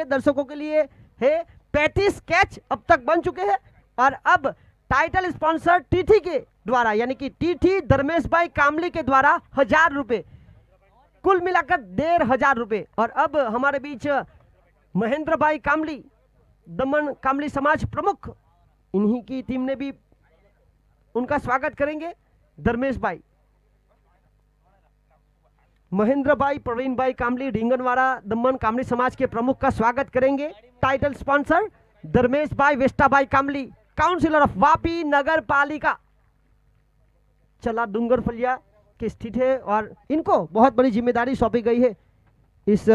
दर्शकों के लिए है। 35 कैच अब तक बन चुके हैं और अब टाइटल स्पॉन्सर टीटी के द्वारा यानी कि टीटी धर्मेश भाई कामली के द्वारा 1000 रुपए, कुल मिलाकर 1500 रुपए। और अब हमारे बीच महेंद्र भाई कामली, दमन कामली समाज प्रमुख, इन्हीं की टीम ने भी उनका स्वागत करेंगे। धर्मेश भाई, महेंद्र भाई, प्रवीण भाई कामली, ढींगनवाड़ा दमन कामली समाज के प्रमुख का स्वागत करेंगे। टाइटल स्पॉन्सर धर्मेश भाई, वेस्टा भाई कामली, काउंसिलर ऑफ वापी नगर पालिका चला डूंगरफलिया के स्थित है और इनको बहुत बड़ी जिम्मेदारी सौंपी गई है। इस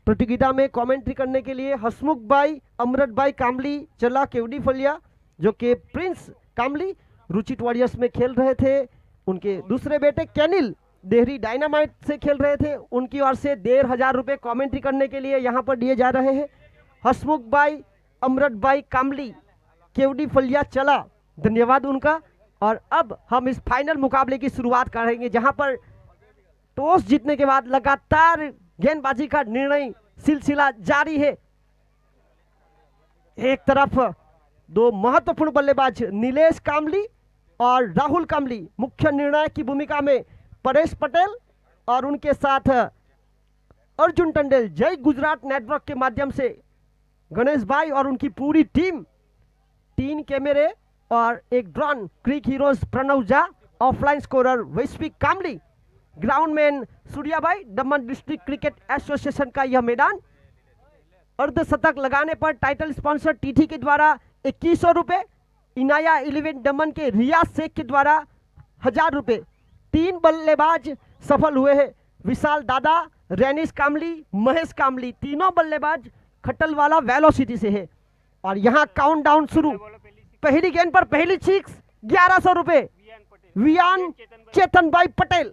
प्रतियोगिता में कमेंट्री करने के लिए हसमुख भाई, अमृत भाई कामली चला केवड़ी फलिया, जो कि प्रिंस कामली रुचित वॉरियर्स में खेल रहे थे, उनके दूसरे बेटे कैनिल देहरी डायनामाइट से खेल रहे थे, उनकी ओर से 1500 रुपए कमेंट्री करने के लिए यहां पर दिए जा रहे हैं। हसमुख भाई, अमृत भाई कामली केवड़ी फलिया चला, धन्यवाद उनका। और अब हम इस फाइनल मुकाबले की शुरुआत करेंगे, जहां पर टॉस जीतने के बाद लगातार गेंदबाजी का निर्णय सिलसिला जारी है। एक तरफ दो महत्वपूर्ण बल्लेबाज नीलेश कामली और राहुल कामली, मुख्य निर्णायक की भूमिका में परेश पटेल और उनके साथ अर्जुन टंडेल, जय गुजरात नेटवर्क के माध्यम से गणेश भाई और उनकी पूरी टीम, 3 कैमरे और एक drone, CricHeroes Pranav Jha, offline scorer Vaishvik Kamli, groundman Surya भाई, दमन डिस्ट्रिक्ट क्रिकेट एसोसिएशन का यह मैदान। अर्धशतक लगाने पर टाइटल स्पॉन्सर टीटी के द्वारा 2100 रुपए, इनाया 11 दमन के रियाज शेख के द्वारा 1000 रुपए। 3 बल्लेबाज सफल हुए हैं, विशाल दादा, रेनिस कामली, महेश कामली, तीनों बल्लेबाज खटलवाला वेलोसिटी से है। और यहां काउंटडाउन शुरू, पहली गेंद पर पहली सिक्स, 1100 रुपए, वियान चेतन भाई पटेल।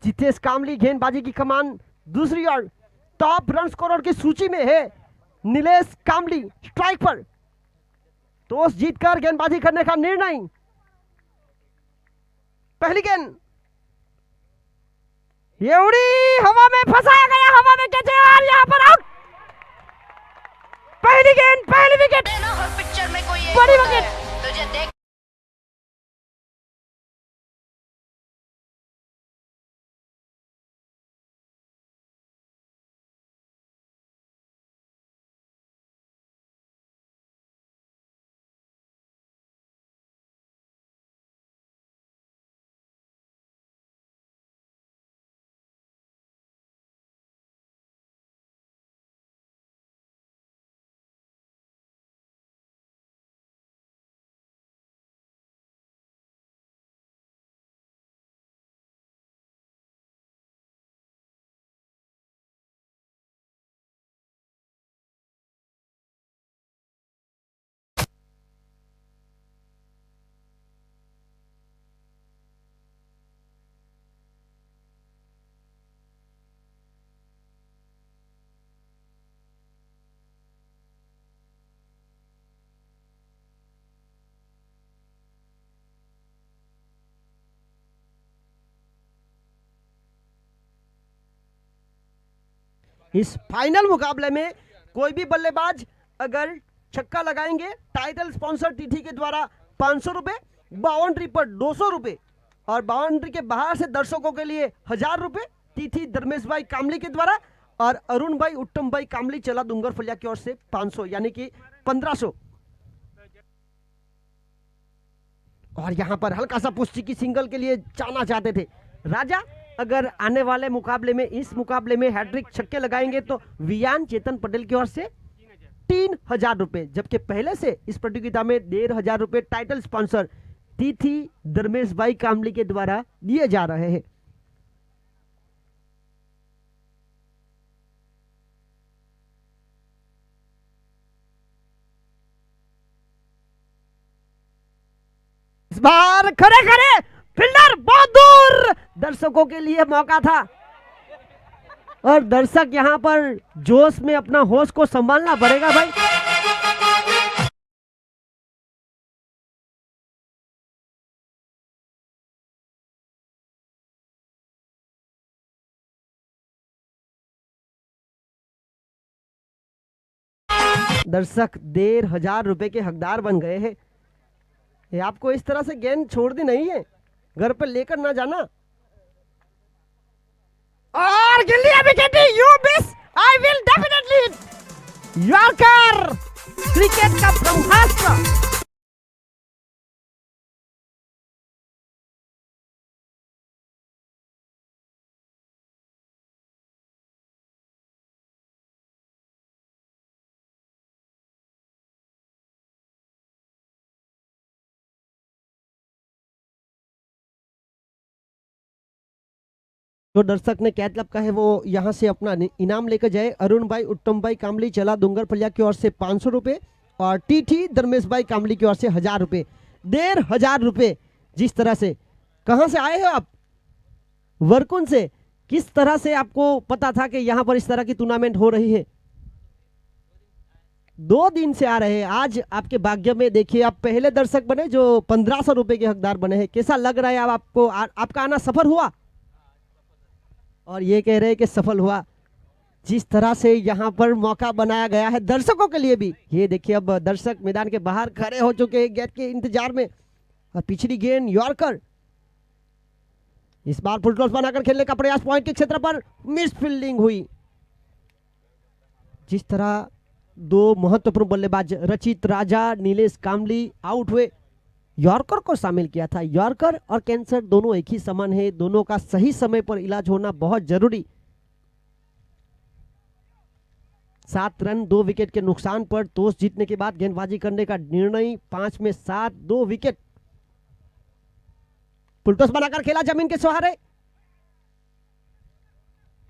जितेश कामली गेंदबाजी की कमान, दूसरी ओर टॉप रन स्कोरर की सूची में है नीलेश कामली स्ट्राइक पर, टॉस जीतकर गेंदबाजी करने का निर्णय। पहली गेंद एवड़ी हवा में फंसाया गया, हवा में कैचे और यहां पर आउट। पहली गेंद, पहली विकेट, पिक्चर में कोई बड़ी विकेट। तुझे देख इस फाइनल मुकाबले में कोई भी बल्लेबाज अगर छक्का लगाएंगे, टाइटल स्पॉन्सर टीटी के द्वारा 500 रुपए, बाउंड्री पर 200 रुपए और बाउंड्री के बाहर से दर्शकों के लिए 1000 रुपए, टीटी धर्मेश भाई कामली के द्वारा, और अरुण भाई, उत्तम भाई कामली चला डूंगर फलिया की ओर से 500 यानी कि 1500। और यहां पर हल्का सा पुष्टि की सिंगल के लिए जाना चाहते थे राजा। अगर आने वाले मुकाबले में, इस मुकाबले में हैट्रिक छक्के लगाएंगे तो वियान चेतन पटेल की ओर से 3000 रुपए, जबकि पहले से इस प्रतियोगिता में 1500 रुपए टाइटल स्पॉन्सर टीटी धर्मेश भाई कामली के द्वारा दिए जा रहे हैं। इस बार खड़े खड़े फील्डर बहुत दूर, दर्शकों के लिए मौका था और दर्शक यहां पर जोश में अपना होश को संभालना पड़ेगा भाई। दर्शक 1,500 के हकदार बन गए हैं। ये आपको इस तरह से गेंद छोड़नी नहीं है, घर पर लेकर ना जाना। और गिल्ली wicket, you miss, I will definitely yorker, cricket का ब्रह्मास्त्र। जो दर्शक ने कैटलब का है वो यहाँ से अपना इनाम लेकर जाए। अरुण भाई उत्तम भाई कामली चला डूंगर फलिया की ओर से 500 रुपये और टीटी धर्मेश भाई कामली की ओर से 1000 रुपये। 1,500 रुपये। जिस तरह से, कहाँ से आए हो आप? वर्कुन से। किस तरह से आपको पता था कि यहाँ पर इस तरह की टूर्नामेंट हो रही है? 2 दिन से आ रहे हैं। आज आपके भाग्य में देखिए, आप पहले दर्शक बने जो 1500 रुपये के हकदार बने हैं। कैसा लग रहा है अब आपको? आपका आना सफल हुआ? और ये कह रहे हैं कि सफल हुआ। जिस तरह से यहाँ पर मौका बनाया गया है दर्शकों के लिए भी, ये देखिए अब दर्शक मैदान के बाहर खड़े हो चुके हैं गेंद के इंतजार में। और पिछली गेंद यॉर्कर, इस बार फुल टॉस बनाकर खेलने का प्रयास, पॉइंट के क्षेत्र पर मिस फील्डिंग हुई। जिस तरह 2 महत्वपूर्ण बल्लेबाज रचित राजा, नीलेश कामली आउट हुए, यॉर्कर को शामिल किया था। यॉर्कर और कैंसर दोनों एक ही समान है, दोनों का सही समय पर इलाज होना बहुत जरूरी। 7 रन 2 विकेट के नुकसान पर टॉस जीतने के बाद गेंदबाजी करने का निर्णय। 5 में 7, 2 विकेट। फुल टॉस बनाकर खेला जमीन के सहारे,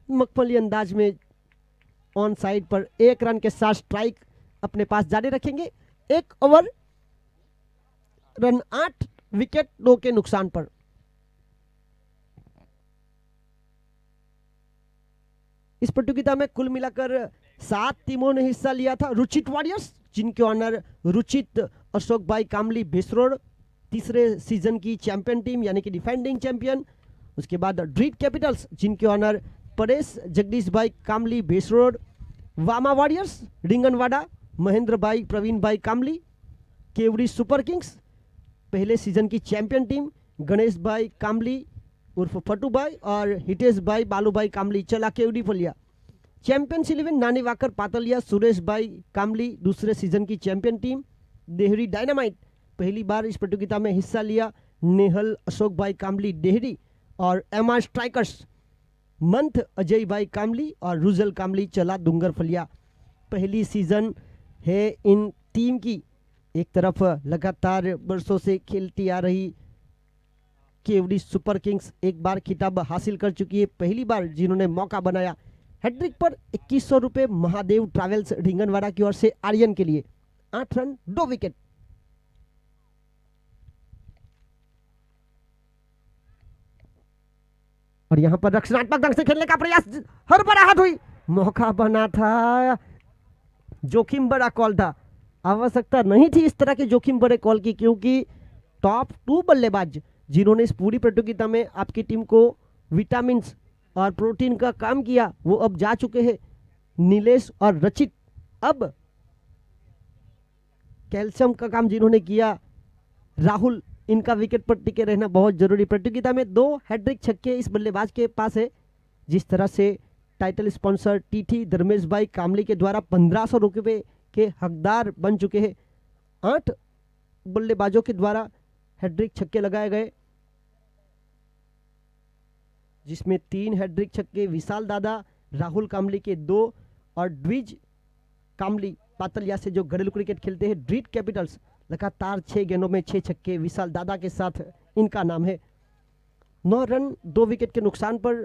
मखमली अंदाज में ऑन साइड पर 1 रन के साथ स्ट्राइक अपने पास जारी रखेंगे। 1 ओवर रन 8 विकेट 2 के नुकसान पर। इस प्रतियोगिता में कुल मिलाकर 7 टीमों ने हिस्सा लिया था। रुचित वॉरियर्स, जिनके ऑनर रुचित अशोक भाई कामली भेसरोड, तीसरे सीजन की चैंपियन टीम यानी कि डिफेंडिंग चैंपियन। उसके बाद ड्रीट कैपिटल्स, जिनके ऑनर परेश जगदीश भाई कामली भेसरोड। वामा वॉरियर्स रिंगनवाड़ा, महेंद्र भाई प्रवीण भाई कामली। केवड़ी सुपर किंग्स, पहले सीजन की चैंपियन टीम, गणेश भाई कामली उर्फ फटू भाई और हितेश भाई बालू भाई कामली चला केवड़ी फलिया। चैंपियंस 11 नानी वाकर पातलिया, सुरेश भाई कामली दूसरे सीजन की चैंपियन टीम। देहरी डायनामाइट, पहली बार इस प्रतियोगिता में हिस्सा लिया, नेहल अशोक भाई कामली देहरी। और एमआर स्ट्राइकर्स, मंथ अजय भाई कामली और रुजल कामली चला डूंगर फलिया। पहली सीजन है इन टीम की। एक तरफ लगातार वर्षों से खेलती आ रही केवड़ी सुपर किंग्स एक बार खिताब हासिल कर चुकी है, पहली बार जिन्होंने मौका बनाया। हैट्रिक पर 2100 रुपये महादेव ट्रैवल्स ढिंगनवाड़ा की ओर से आर्यन के लिए। 8 रन 2 विकेट। और यहां पर रक्षणात्मक ढंग से खेलने का प्रयास, हर बराहट हुई, मौका बना था, जोखिम बड़ा कॉल था। आवश्यकता नहीं थी इस तरह के जोखिम बड़े कॉल की, क्योंकि टॉप 2 बल्लेबाज जिन्होंने इस पूरी प्रतियोगिता में आपकी टीम को विटामिन और प्रोटीन का काम किया वो अब जा चुके हैं, नीलेश और रचित। अब कैल्शियम का काम जिन्होंने किया राहुल, इनका विकेट पर टिके रहना बहुत जरूरी। प्रतियोगिता में 2 हैट्रिक छक्के इस बल्लेबाज के पास है। जिस तरह से टाइटल स्पॉन्सर टीटी धर्मेश भाई कामली के द्वारा 1500 रुपये के हकदार बन चुके हैं। 8 बल्लेबाजों के द्वारा हैट्रिक छक्के लगाए गए, जिसमें 3 हैट्रिक छक्के विशाल दादा राहुल कामली के 2 और द्विज कामली पातलिया से जो घरेलू क्रिकेट खेलते हैं। ड्रीट कैपिटल्स लगातार 6 गेंदों में 6 छक्के विशाल दादा के साथ इनका नाम है। 9 रन 2 विकेट के नुकसान पर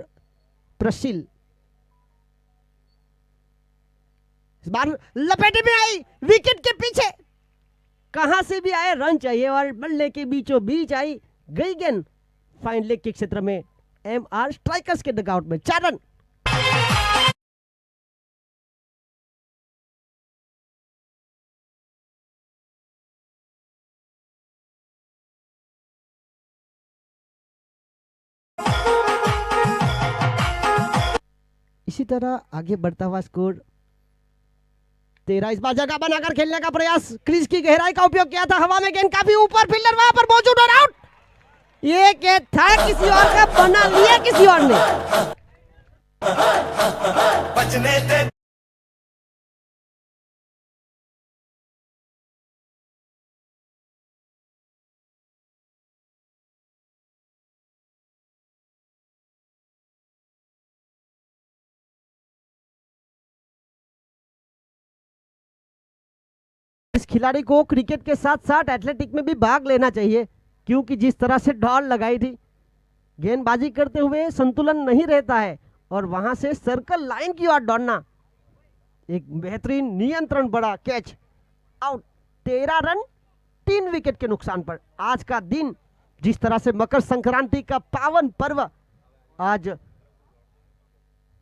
प्रसिल इस बार लपेटे में आई, विकेट के पीछे कहां से भी आए रन चाहिए और बल्ले के बीचों बीच आई गई गेंद फाइन लेग के क्षेत्र में। एमआर स्ट्राइकर्स के डगआउट में 4 रन। इसी तरह आगे बढ़ता हुआ स्कोर 13 इस बार जगह बनाकर खेलने का प्रयास, क्रीज की गहराई का उपयोग किया था, हवा में गेंद काफी ऊपर, फील्डर वहां पर मौजूद और आउट। ये कैच था किसी और का, बना लिया किसी और ने। बचने दे। इस खिलाड़ी को क्रिकेट के साथ साथ एथलेटिक में भी भाग लेना चाहिए, क्योंकि जिस तरह से दौड़ लगाई थी, गेंदबाजी करते हुए संतुलन नहीं रहता है और वहां से सर्कल लाइन की ओर दौड़ना, एक बेहतरीन नियंत्रण, बड़ा कैच, आउट। 13 रन 3 विकेट के नुकसान पर। आज का दिन जिस तरह से मकर संक्रांति का पावन पर्व, आज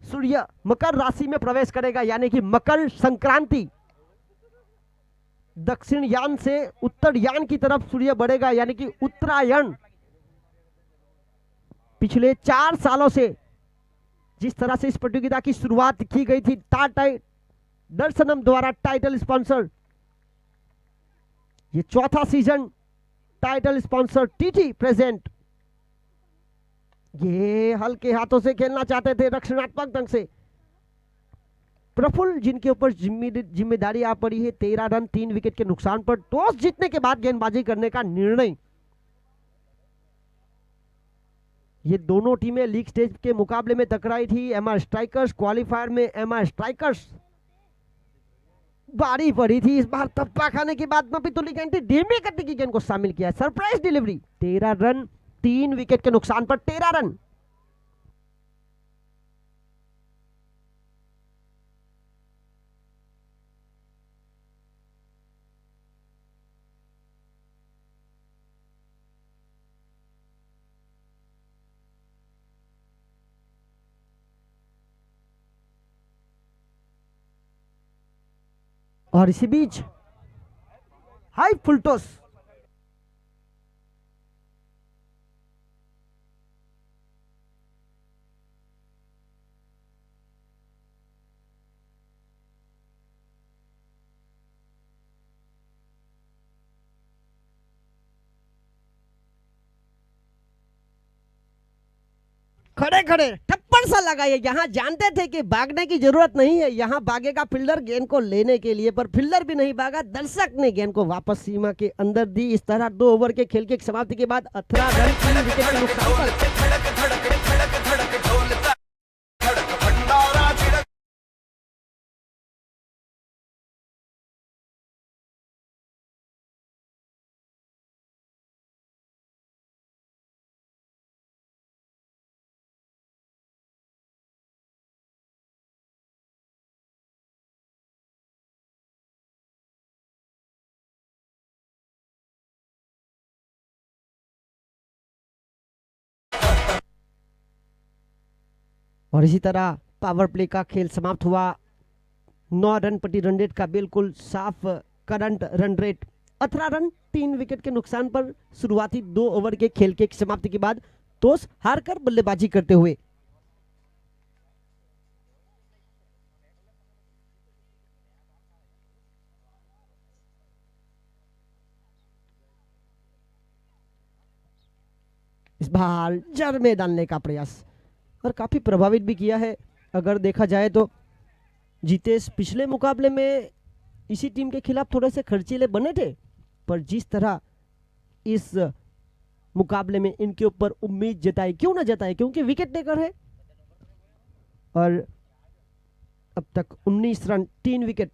सूर्य मकर राशि में प्रवेश करेगा, यानी कि मकर संक्रांति, दक्षिण यान से उत्तर यान की तरफ सूर्य बढ़ेगा, यानी कि उत्तरायण। पिछले 4 सालों से जिस तरह से इस प्रतियोगिता की शुरुआत की गई थी, टाटा दर्शनम द्वारा टाइटल स्पॉन्सर, ये चौथा season, title sponsor TT present. ये हल्के हाथों से खेलना चाहते थे, रक्षणात्मक ढंग से। प्रफुल्ल जिनके ऊपर जिम्मेदारी आ पड़ी है, 13 रन 3 विकेट के नुकसान पर टॉस जीतने के बाद गेंदबाजी करने का निर्णय। ये दोनों टीमें लीग स्टेज के मुकाबले में टकराई थी। एमआर स्ट्राइकर्स क्वालिफायर में, एमआर स्ट्राइकर्स बारी पड़ी थी। इस बार तप्पा खाने के बाद मपितुली गेंद धीमी गति की गेंद को शामिल किया, सरप्राइज डिलीवरी। 13 रन 3 विकेट के नुकसान पर 13 रन। और इसी बीच हाई फुल टॉस, खड़े खड़े थप्पड़ सा लगा। ये यहाँ जानते थे कि भागने की जरूरत नहीं है, यहाँ भागेगा फील्डर गेंद को लेने के लिए, पर फील्डर भी नहीं भागा, दर्शक ने गेंद को वापस सीमा के अंदर दी। इस तरह 2 ओवर के खेल की समाप्ति के बाद 18 रन 3 विकेट के नुकसान पर। और इसी तरह पावर प्ले का खेल समाप्त हुआ। 9 रन प्रति रन रेट का बिल्कुल साफ current run rate. 18 run 3 wicket के नुकसान पर शुरुआती 2 ओवर के खेल के समाप्ति के बाद टॉस हारकर बल्लेबाजी करते हुए इस बार जड़ में डालने का प्रयास, और काफी प्रभावित भी किया है। अगर देखा जाए तो जितेश पिछले मुकाबले में इसी टीम के खिलाफ थोड़े से खर्चीले बने थे, पर जिस तरह इस मुकाबले में इनके ऊपर उम्मीद जताई, क्यों ना जताए, क्योंकि विकेट टेकर है। और अब तक 19 रन 3 विकेट,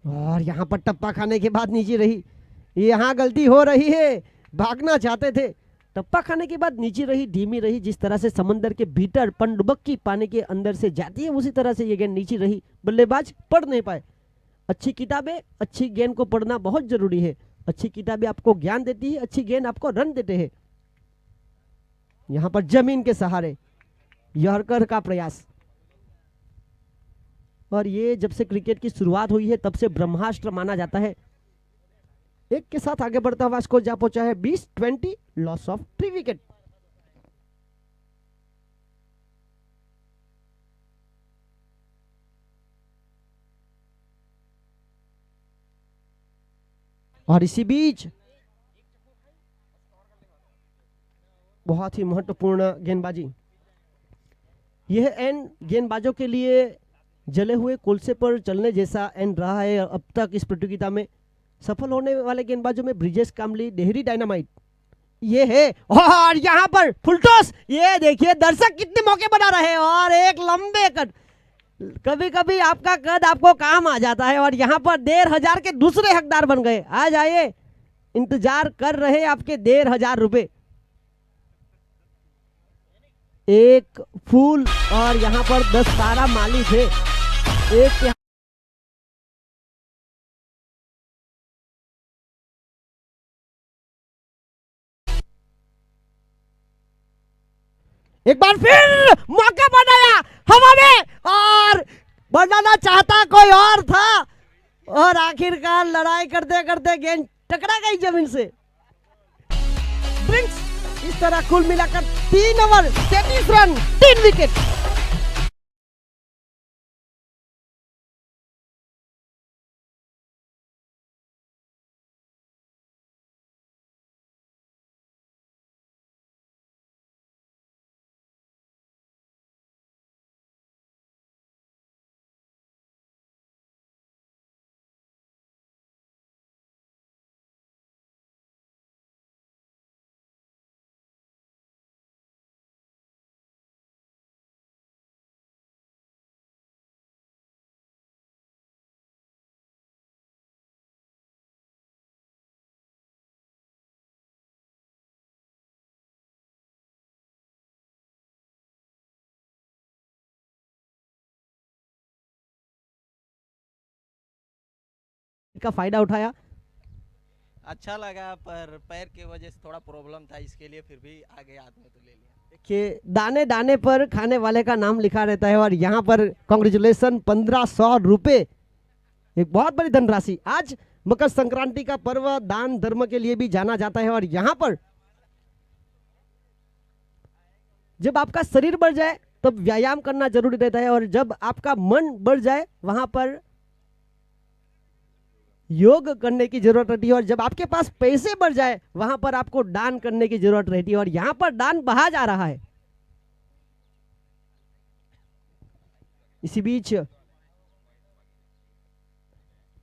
और यहां पर टप्पा खाने के बाद नीचे रही। यहां गलती हो रही है, भागना चाहते थे, टप्पा खाने के बाद नीचे रही, धीमी रही। जिस तरह से समंदर के भीतर पनडुब्बकी पानी के अंदर से जाती है, उसी तरह से ये गेंद नीचे रही, बल्लेबाज पढ़ नहीं पाए। अच्छी किताबें, अच्छी गेंद को पढ़ना बहुत जरूरी है। अच्छी किताबें आपको ज्ञान देती है, अच्छी गेंद आपको रन देते हैं। यहां पर जमीन के सहारे यॉर्कर का प्रयास, और ये जब से क्रिकेट की शुरुआत हुई है तब से ब्रह्मास्त्र माना जाता है। एक के साथ आगे बढ़ता हुआ स्कोर जा पहुंचा है 20-20, लॉस ऑफ 3 विकेट। और इसी बीच बहुत ही महत्वपूर्ण गेंदबाजी, यह एंड गेंदबाजों के लिए जले हुए कोलसे पर चलने जैसा एंड रहा है अब तक इस प्रतियोगिता में। सफल होने वाले गेंदबाजों में ब्रिजेश कामली, डेहरी डायनामाइट ये है। और यहाँ पर फुलटॉस, ये देखिए दर्शक कितने मौके बना रहे हैं और एक लंबे कट। कभी कभी आपका कद आपको काम आ जाता है और यहाँ पर 1,500 के दूसरे हकदार बन गए। आ जाइए, इंतजार कर रहे आपके 1,500 रुपए। एक फूल और यहाँ पर 10-12 मालिक है। एक बार फिर मौका बनाया हवा में और बनाना चाहता कोई और था और आखिरकार लड़ाई करते करते गेंद टकरा गई जमीन से। ड्रिंक्स इस तरह कुल मिलाकर 3 ओवर 33 रन 3 विकेट। का फायदा उठाया। अच्छा लगा, पर पैर की वजह से थोड़ा प्रॉब्लम था, इसके लिए फिर भी आगे हाथ में तो ले लिया। देखिए दाने दाने पर खाने वाले का नाम लिखा रहता है और यहाँ पर कांग्रेचुलेसन 1,500 रुपए, एक बहुत बड़ी धनराशि। आज मकर संक्रांति का पर्व दान धर्म के लिए भी जाना जाता है और यहाँ पर जब आपका शरीर बढ़ जाए तब व्यायाम करना जरूरी रहता है और जब आपका मन बढ़ जाए वहां पर योग करने की जरूरत रहती है और जब आपके पास पैसे बढ़ जाए वहां पर आपको दान करने की जरूरत रहती है और यहां पर दान बहा जा रहा है। इसी बीच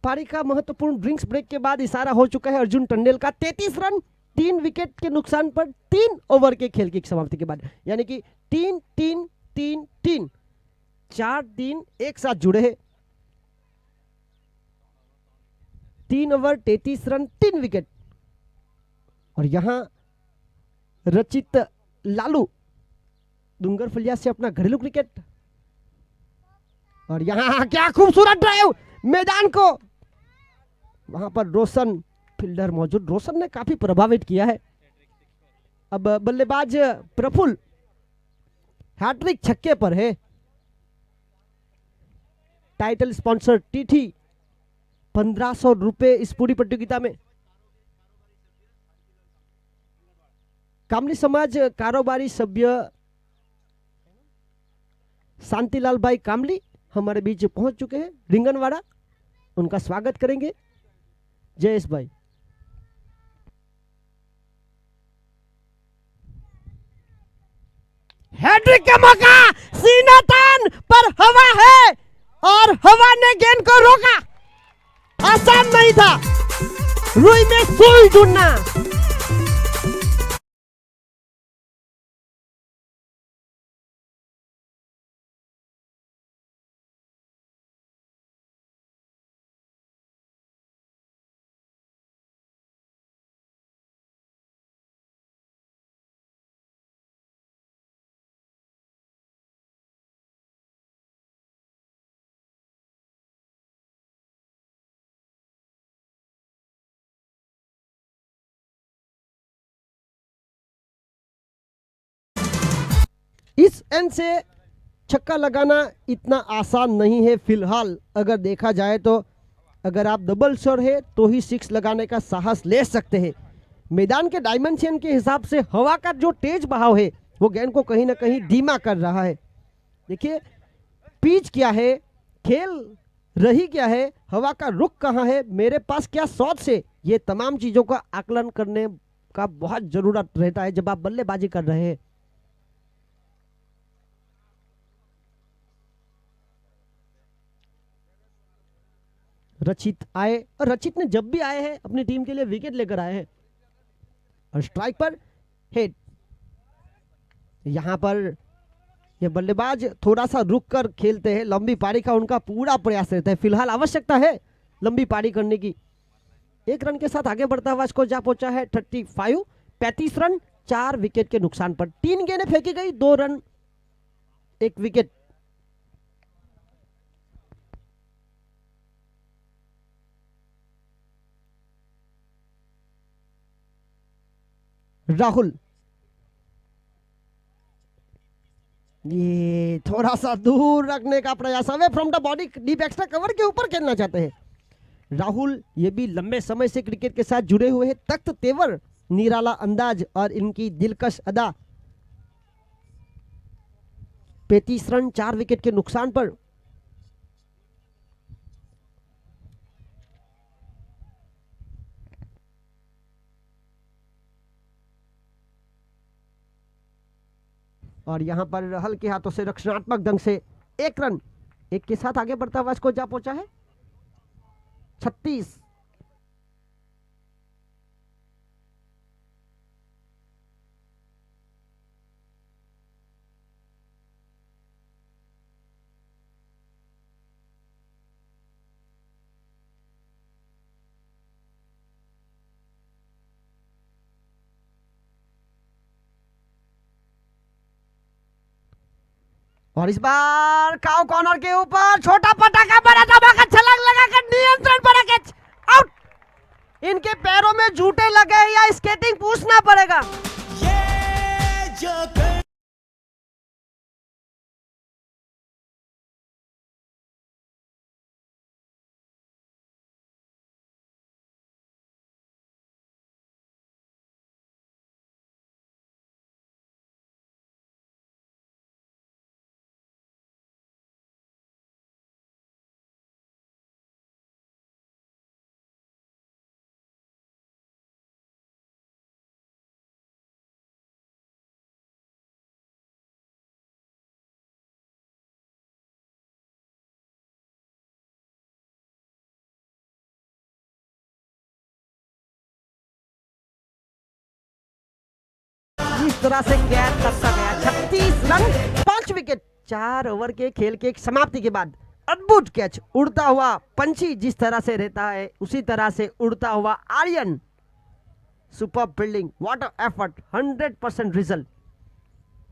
पारी का महत्वपूर्ण ड्रिंक्स ब्रेक के बाद इशारा हो चुका है अर्जुन टंडेल का। 33 रन 3 विकेट के नुकसान पर 3 ओवर के खेल की समाप्ति के बाद, यानी कि 3-3-3-3 4 3 एक साथ जुड़े हैं। 3 ओवर 33 रन 3 विकेट और यहां रचित लालू डूंगर फलिया से अपना घरेलू क्रिकेट और यहां क्या खूबसूरत ड्राइव मैदान को, वहां पर रोशन फील्डर मौजूद, रोशन ने काफी प्रभावित किया है। अब बल्लेबाज प्रफुल्ल हैट्रिक छक्के पर है। टाइटल स्पॉन्सर टीटी 1,500 रुपए इस पूरी प्रतियोगिता में। कामली समाज कारोबारी सभ्य शांतिलाल भाई कामली हमारे बीच पहुंच चुके हैं रिंगनवाड़ा, उनका स्वागत करेंगे। जयेश भाई, हैट्रिक का मौका, सीना तान पर हवा है और हवा ने गेंद को रोका। आसान नहीं था रुई में सुई ढूंढना। इस एंड से छक्का लगाना इतना आसान नहीं है फिलहाल, अगर देखा जाए तो अगर आप डबल शोर है तो ही 6 लगाने का साहस ले सकते हैं। मैदान के डायमेंशन के हिसाब से हवा का जो तेज बहाव है वो गेंद को कहीं ना कहीं धीमा कर रहा है। देखिए पिच क्या है, खेल रही क्या है, हवा का रुख कहाँ है, मेरे पास क्या शॉट से ये तमाम चीजों का आकलन करने का बहुत जरूरत रहता है जब आप बल्लेबाजी कर रहे हैं। रचित आए, और रचित ने जब भी आए हैं अपनी टीम के लिए विकेट लेकर आए हैं। और स्ट्राइक पर हेड। यहां पर ये बल्लेबाज थोड़ा सा रुक कर खेलते हैं, लंबी पारी का उनका पूरा प्रयास रहता है। फिलहाल आवश्यकता है लंबी पारी करने की। एक रन के साथ आगे बढ़ता हुआ स्कोर जा पहुंचा है 35 रन 4 विकेट के नुकसान पर। 3 गेंदें फेंकी गई, 2 रन 1 विकेट। राहुल, ये थोड़ा सा दूर रखने का प्रयास, away from the body, deep extra cover के ऊपर खेलना चाहते हैं राहुल। ये भी लंबे समय से क्रिकेट के साथ जुड़े हुए हैं। तख्त तेवर, निराला अंदाज और इनकी दिलकश अदा। 35 रन 4 विकेट के नुकसान पर। और यहां पर हल्के हाथों से रक्षणात्मक ढंग से 1 रन 1 के साथ आगे बढ़ता हुआ स्कोर जा पहुंचा है 36। और इस बार काउ कॉर्नर के ऊपर छोटा पटाखा बड़ा धमाका, छलांग लगाकर नियंत्रण पर कैच आउट। इनके पैरों में जूते लगे या स्केटिंग पूछना पड़ेगा। इस तरह से कैच करता गया 36 रन 5 विकेट। 4 ओवर के खेल के समाप्ति के बाद अद्भुत कैच, उड़ता हुआ पंछी जिस तरह से रहता है उसी तरह से उड़ता हुआ Aryan. Super fielding, what effort, 100% result.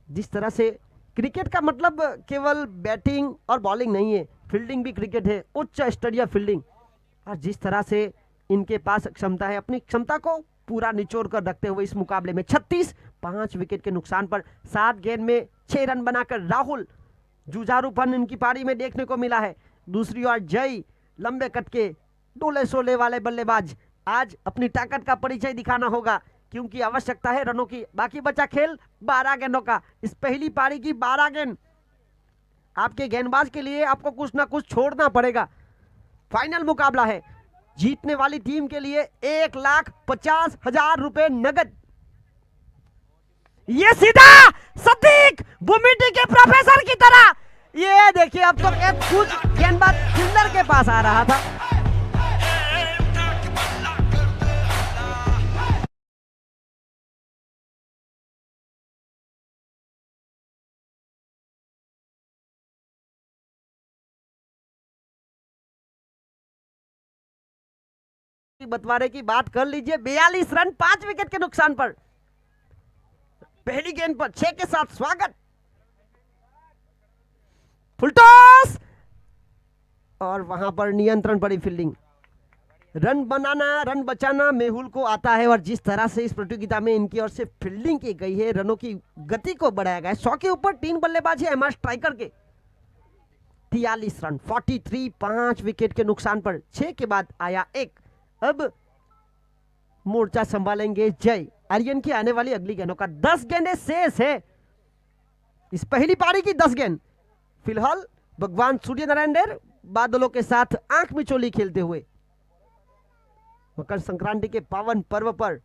जिस तरह से क्रिकेट का मतलब केवल बैटिंग और बॉलिंग नहीं है, फील्डिंग भी क्रिकेट है, उच्च स्तरीय फील्डिंग। और जिस तरह से इनके पास क्षमता है, अपनी क्षमता को पूरा निचोड़ कर रखते हुए इस मुकाबले में 36 5 विकेट के नुकसान पर 7 गेंद में 6 रन बनाकर राहुल जुझारूपन इनकी पारी में देखने को मिला है। दूसरी ओर जय, लंबे कट के डोले सोले वाले बल्लेबाज। आज अपनी ताकत का परिचय दिखाना होगा क्योंकि आवश्यकता है रनों की। बाकी बचा खेल 12 गेंदों का। इस पहली पारी की 12 गेंद आपके गेंदबाज के लिए आपको कुछ ना कुछ छोड़ना पड़ेगा। फाइनल मुकाबला है, जीतने वाली टीम के लिए 1,50,000 रुपए नगद। ये सीधा सटीक भूमिटी के प्रोफेसर की तरह, ये देखिए अब तो एक खुद गेंदबाज फील्डर के पास आ रहा था। बंटवारे की बात कर लीजिए। 42 रन 5 विकेट के नुकसान पर पहली गेंद पर 6 के साथ स्वागत, फुल टॉस और वहां पर नियंत्रण पड़ी फील्डिंग। रन बनाना, रन बचाना मेहुल को आता है और जिस तरह से इस प्रतियोगिता में इनकी ओर से फील्डिंग की गई है, रनों की गति को बढ़ाया गया है। 100 के ऊपर 3 बल्लेबाज है एमआर स्ट्राइकर के। 43 रन 43 5 विकेट के नुकसान पर 6 के बाद आया 1। अब मोर्चा संभालेंगे जय। आर्यन की आने वाली अगली गेंदों का 10 गेंदें शेष है इस पहली पारी की। 10 गेंद फिलहाल भगवान सूर्य नारायण देव बादलों के साथ आंख मिचोली खेलते हुए। मकर संक्रांति के पावन पर्व पर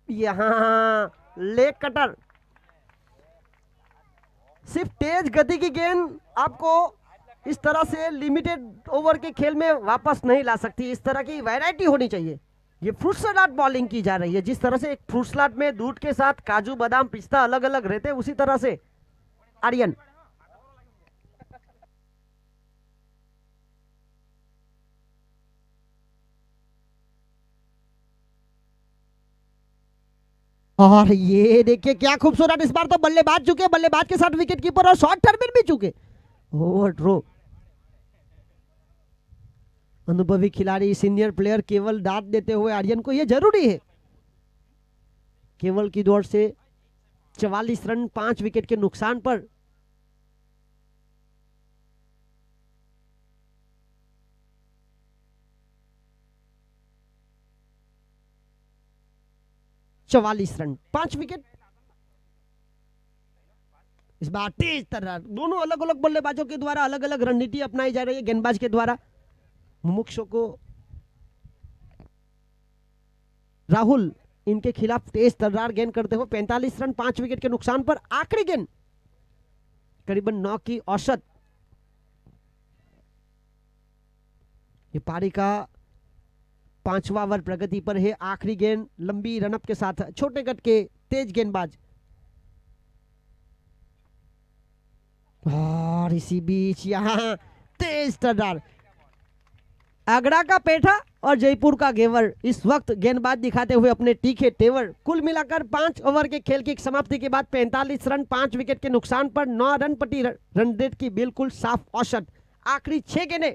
यहाँ लेग कटर, सिर्फ तेज गति की गेंद आपको इस तरह से लिमिटेड ओवर के खेल में वापस नहीं ला सकती। इस तरह की वैरायटी होनी चाहिए। ये फ्रूट सलाद बॉलिंग की जा रही है, जिस तरह से एक फ्रूट सलाद में दूध के साथ काजू बादाम पिस्ता अलग अलग रहते हैं, उसी तरह से आर्यन और ये देखिए क्या खूबसूरत, इस बार तो बल्लेबाज चुके, बल्लेबाज के साथ विकेट कीपर और शॉर्ट टर्मिन भी चुके। ओवर ड्रो, अनुभवी खिलाड़ी सीनियर प्लेयर केवल दाद देते हुए आर्यन को यह जरूरी है। केवल की दौड़ से 44 रन 5 विकेट के नुकसान पर चवालीस रन 5 विकेट। इस बार तेज तरह दोनों अलग अलग बल्लेबाजों के द्वारा अलग अलग रणनीति अपनाई जा रही है। गेंदबाज के द्वारा मुमुक्षु को राहुल इनके खिलाफ तेज तर्रार गेंद करते हुए 45 रन 5 विकेट के नुकसान पर आखिरी गेंद करीबन 9 की औसत। ये पारी का 5वां ओवर प्रगति पर है। आखिरी गेंद लंबी रनअप के साथ छोटे कट के तेज गेंदबाज, और इसी बीच यहां तेज तर्रार आगरा का पेठा और जयपुर का घेवर इस वक्त गेंदबाज दिखाते हुए अपने तीखे तेवर। कुल मिलाकर 5 ओवर के खेल की समाप्ति के बाद 45 रन 5 विकेट के नुकसान पर 9 रन प्रति रन रेट की बिल्कुल साफ औसत। आखिरी 6 गेंदें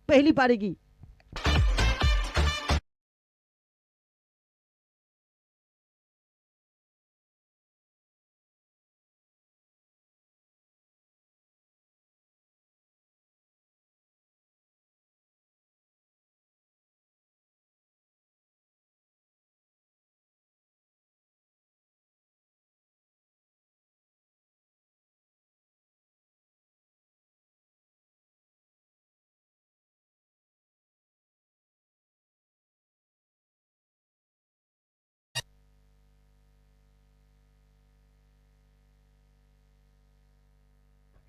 पहली पारी की।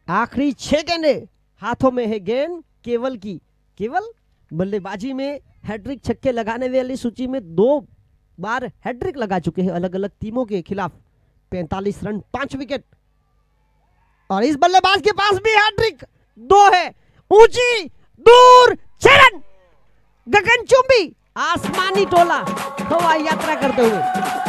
आखिरी 6 गेंदें, हाथों में है गेंद केवल की। केवल बल्लेबाजी में हैट्रिक छक्के लगाने वाली सूची में 2 बार हैट्रिक लगा चुके हैं अलग अलग टीमों के खिलाफ। 45 रन 5 विकेट, और इस बल्लेबाज के पास भी हैट्रिक 2 है। ऊंची दूर 6 रन, गगनचुंबी आसमानी टोला हवाई यात्रा करते हुए।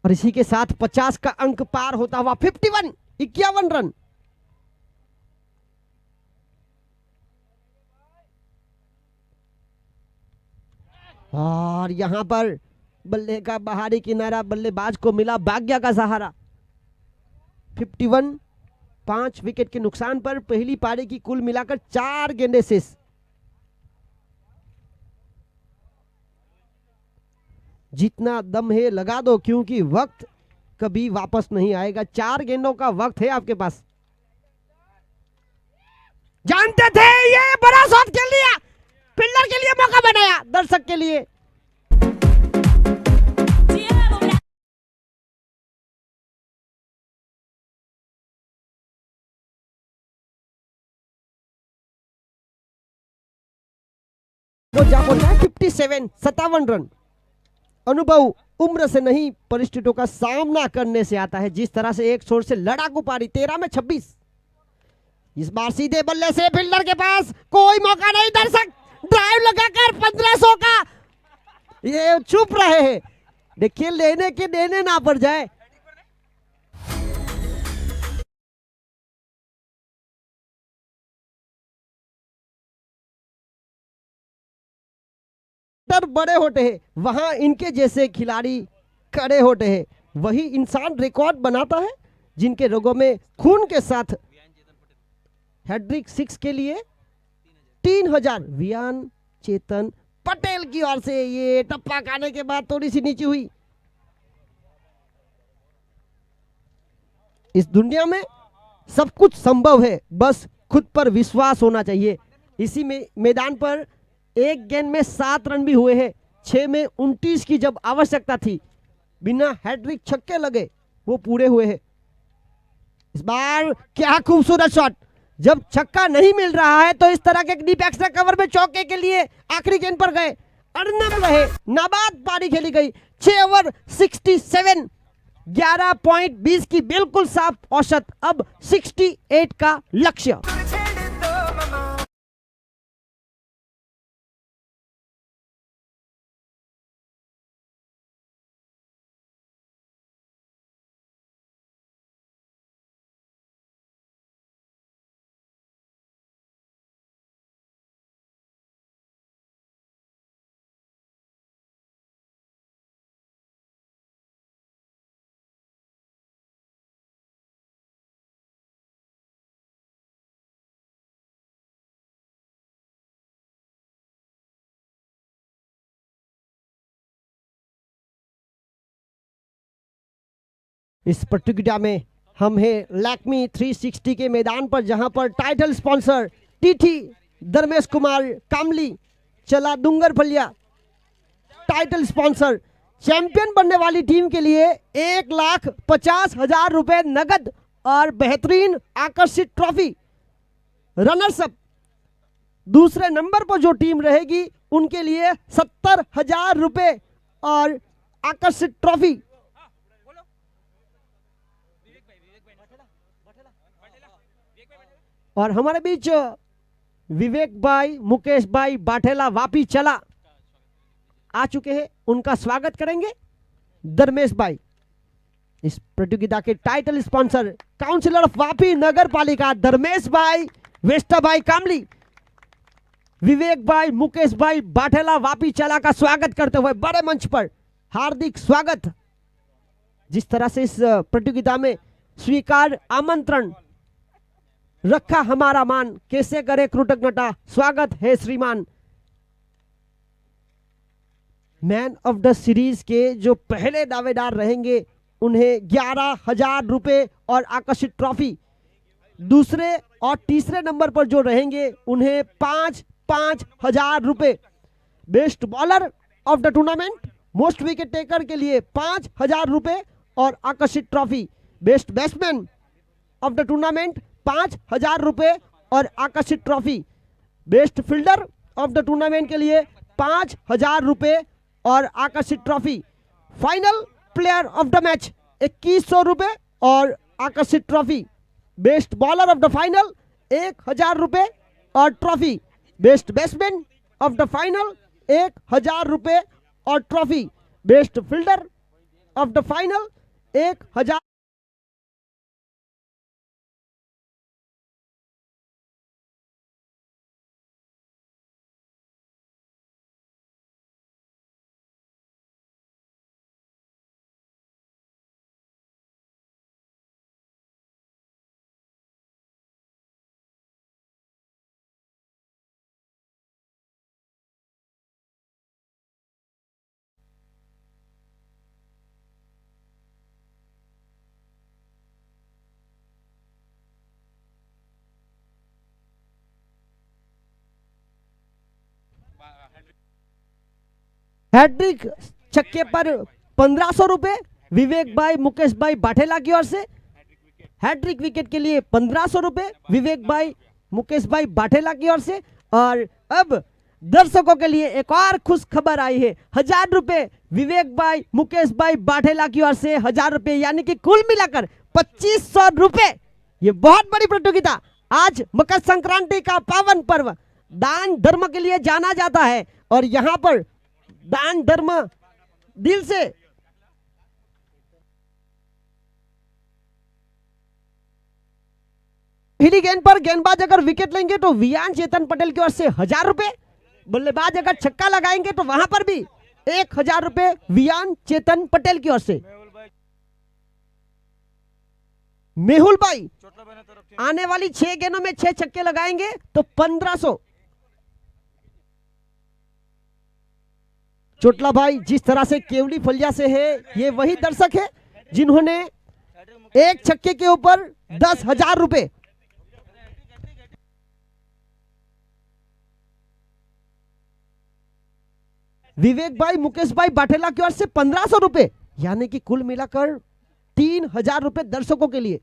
और इसी के साथ 50 का अंक पार होता हुआ 51 रन। और यहां पर बल्ले का बाहरी किनारा, बल्लेबाज को मिला भाग्य का सहारा। 51 5 विकेट के नुकसान पर पहली पारी की कुल मिलाकर 4 गेंदें शेष। जितना दम है लगा दो, क्योंकि वक्त कभी वापस नहीं आएगा। 4 गेंदों का वक्त है आपके पास। जानते थे ये बड़ा शॉट खेल लिया, फील्डर के लिए मौका बनाया, दर्शक के लिए। वो जा पहुंचा 57 रन। अनुभव उम्र से नहीं, परिस्थितियों का सामना करने से आता है। जिस तरह से एक छोर से लड़ाकू पारी 13 में 26। इस बार सीधे बल्ले से फील्डर के पास कोई मौका नहीं। दर्शक ड्राइव लगाकर 1500 का ये चुप रहे हैं। देखिए लेने के देने ना पड़ जाए। बड़े होते हैं, वहां इनके जैसे खिलाड़ी खड़े होते हैं। वही इंसान रिकॉर्ड बनाता है जिनके रगों में खून के साथ हैट्रिक 6 के लिए 3000। वियान चेतन पटेल की ओर से। ये टप्पा खाने के बाद थोड़ी सी नीचे हुई। इस दुनिया में सब कुछ संभव है, बस खुद पर विश्वास होना चाहिए। इसी में मैदान पर एक गेंद में 7 रन भी हुए हैं, 6 में 29 की जब आवश्यकता थी, बिना हैट्रिक छक्के लगे वो पूरे हुए हैं। इस बार क्या खूबसूरत शॉट। जब छक्का नहीं मिल रहा है तो इस तरह के डीप एक्स्ट्रा कवर में चौके के लिए आखिरी गेंद पर गए, अर्नब रहे, नाबाद पारी खेली गई। 6 ओवर 67, 11.20 की बिल्कुल साफ औसत, अब 68 का लक्ष्य। इस प्रतियोगिता में हम हैं लैक्मी 360 के मैदान पर, जहां पर title sponsor TT Dharmesh Kumar Kamli Chala Dungar फलिया, टाइटल स्पॉन्सर चैंपियन बनने वाली टीम के लिए 1,50,000 रुपए नगद और बेहतरीन आकर्षित ट्रॉफी। रनर्स अप दूसरे नंबर पर जो टीम रहेगी उनके लिए 70,000 रुपए और आकर्षित ट्रॉफी। और हमारे बीच विवेक भाई, मुकेश भाई बाठेला वापी चला आ चुके हैं, उनका स्वागत करेंगे। धर्मेश भाई, इस प्रतियोगिता के title sponsor councillor of Vapi Nagar Palika Dharmesh भाई, वेस्टा भाई कामली, विवेक भाई, मुकेश भाई बाठेला वापी चला का स्वागत करते हुए बड़े मंच पर हार्दिक स्वागत। जिस तरह से इस प्रतियोगिता में स्वीकार आमंत्रण रखा हमारा मान, कैसे करे कृतज्ञता, स्वागत है श्रीमान। मैन ऑफ द सीरीज के जो पहले दावेदार रहेंगे उन्हें 11,000 रुपए और आकर्षित ट्रॉफी, दूसरे और तीसरे नंबर पर जो रहेंगे उन्हें 5,000 रुपए, best bowler of the tournament, most wicket taker के लिए 5,000 रुपए और आकर्षित trophy, best batsman of the tournament 5,000 रुपए और आकर्षित trophy, best fielder of the tournament के लिए 5,000 रुपए और आकर्षित trophy, final player of the match 2,100 रुपए और आकर्षित trophy, best bowler of the final 1,000 रुपए और trophy, best batsman of the final 1,000 रुपए और trophy, best fielder of the final 1,000। Hat trick छक्के पर 1,500 रुपए विवेक भाई, मुकेश भाई बाठेला की ओर से। हैट्रिक विकेट के लिए 1,500 रुपए विवेक भाई, मुकेश भाई बाठेला की ओर से। और अब दर्शकों के लिए एक और खुश खबर आई है, 1,000 रुपए विवेक भाई, मुकेश भाई बाठेला की ओर से 1,000 रुपए, यानी कि कुल मिलाकर 2,500 रुपए। ये बहुत बड़ी प्रतियोगिता। आज मकर संक्रांति का पावन पर्व दान धर्म के लिए जाना जाता है और यहाँ पर दान धर्म दिल से पहली गेंद पर गेंदबाज अगर विकेट लेंगे तो वियान चेतन पटेल की ओर से 1,000 रुपए, बल्लेबाज अगर छक्का लगाएंगे तो वहां पर भी 1,000 रुपए वियान चेतन पटेल की ओर से। मेहुल भाई आने वाली 6 गेंदों में 6 छक्के लगाएंगे तो 1,500। चोटला भाई जिस तरह से केवली फलिया से है, ये वही दर्शक है जिन्होंने एक छक्के के ऊपर 10,000 रुपए, विवेक भाई मुकेश भाई बाटेला की ओर से 1,500 रुपए, यानी कि कुल मिलाकर 3,000 रुपए दर्शकों के लिए।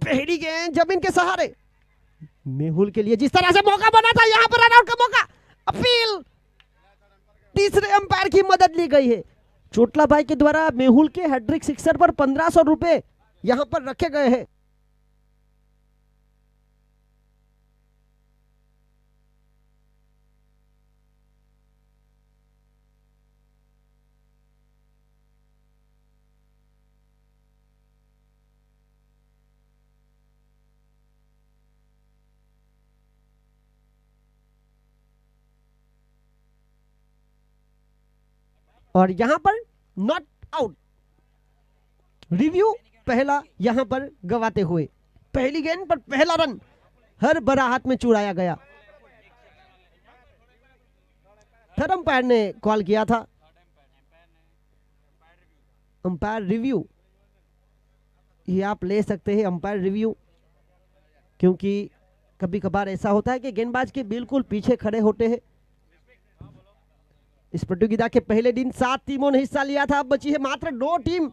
पहली गेंद जमीन के सहारे मेहुल के लिए, जिस तरह से मौका बना था यहां पर रन आउट का मौका, अपील, तीसरे अंपायर की मदद ली गई है। चोटला भाई के द्वारा मेहुल के हैट्रिक सिक्सर पर 1,500 रुपए यहां पर रखे गए हैं। और यहां पर नॉट आउट, रिव्यू पहला यहां पर गवाते हुए, पहली गेंद पर पहला रन हर बड़ा हाथ में चुराया गया। थर्ड अंपायर ने कॉल किया था, अंपायर रिव्यू, ये आप ले सकते हैं अंपायर रिव्यू, क्योंकि कभी कभार ऐसा होता है कि गेंदबाज के बिल्कुल पीछे खड़े होते हैं। इस प्रतियोगिता के पहले दिन 7 टीमों ने हिस्सा लिया था, अब बची है मात्र 2 टीम।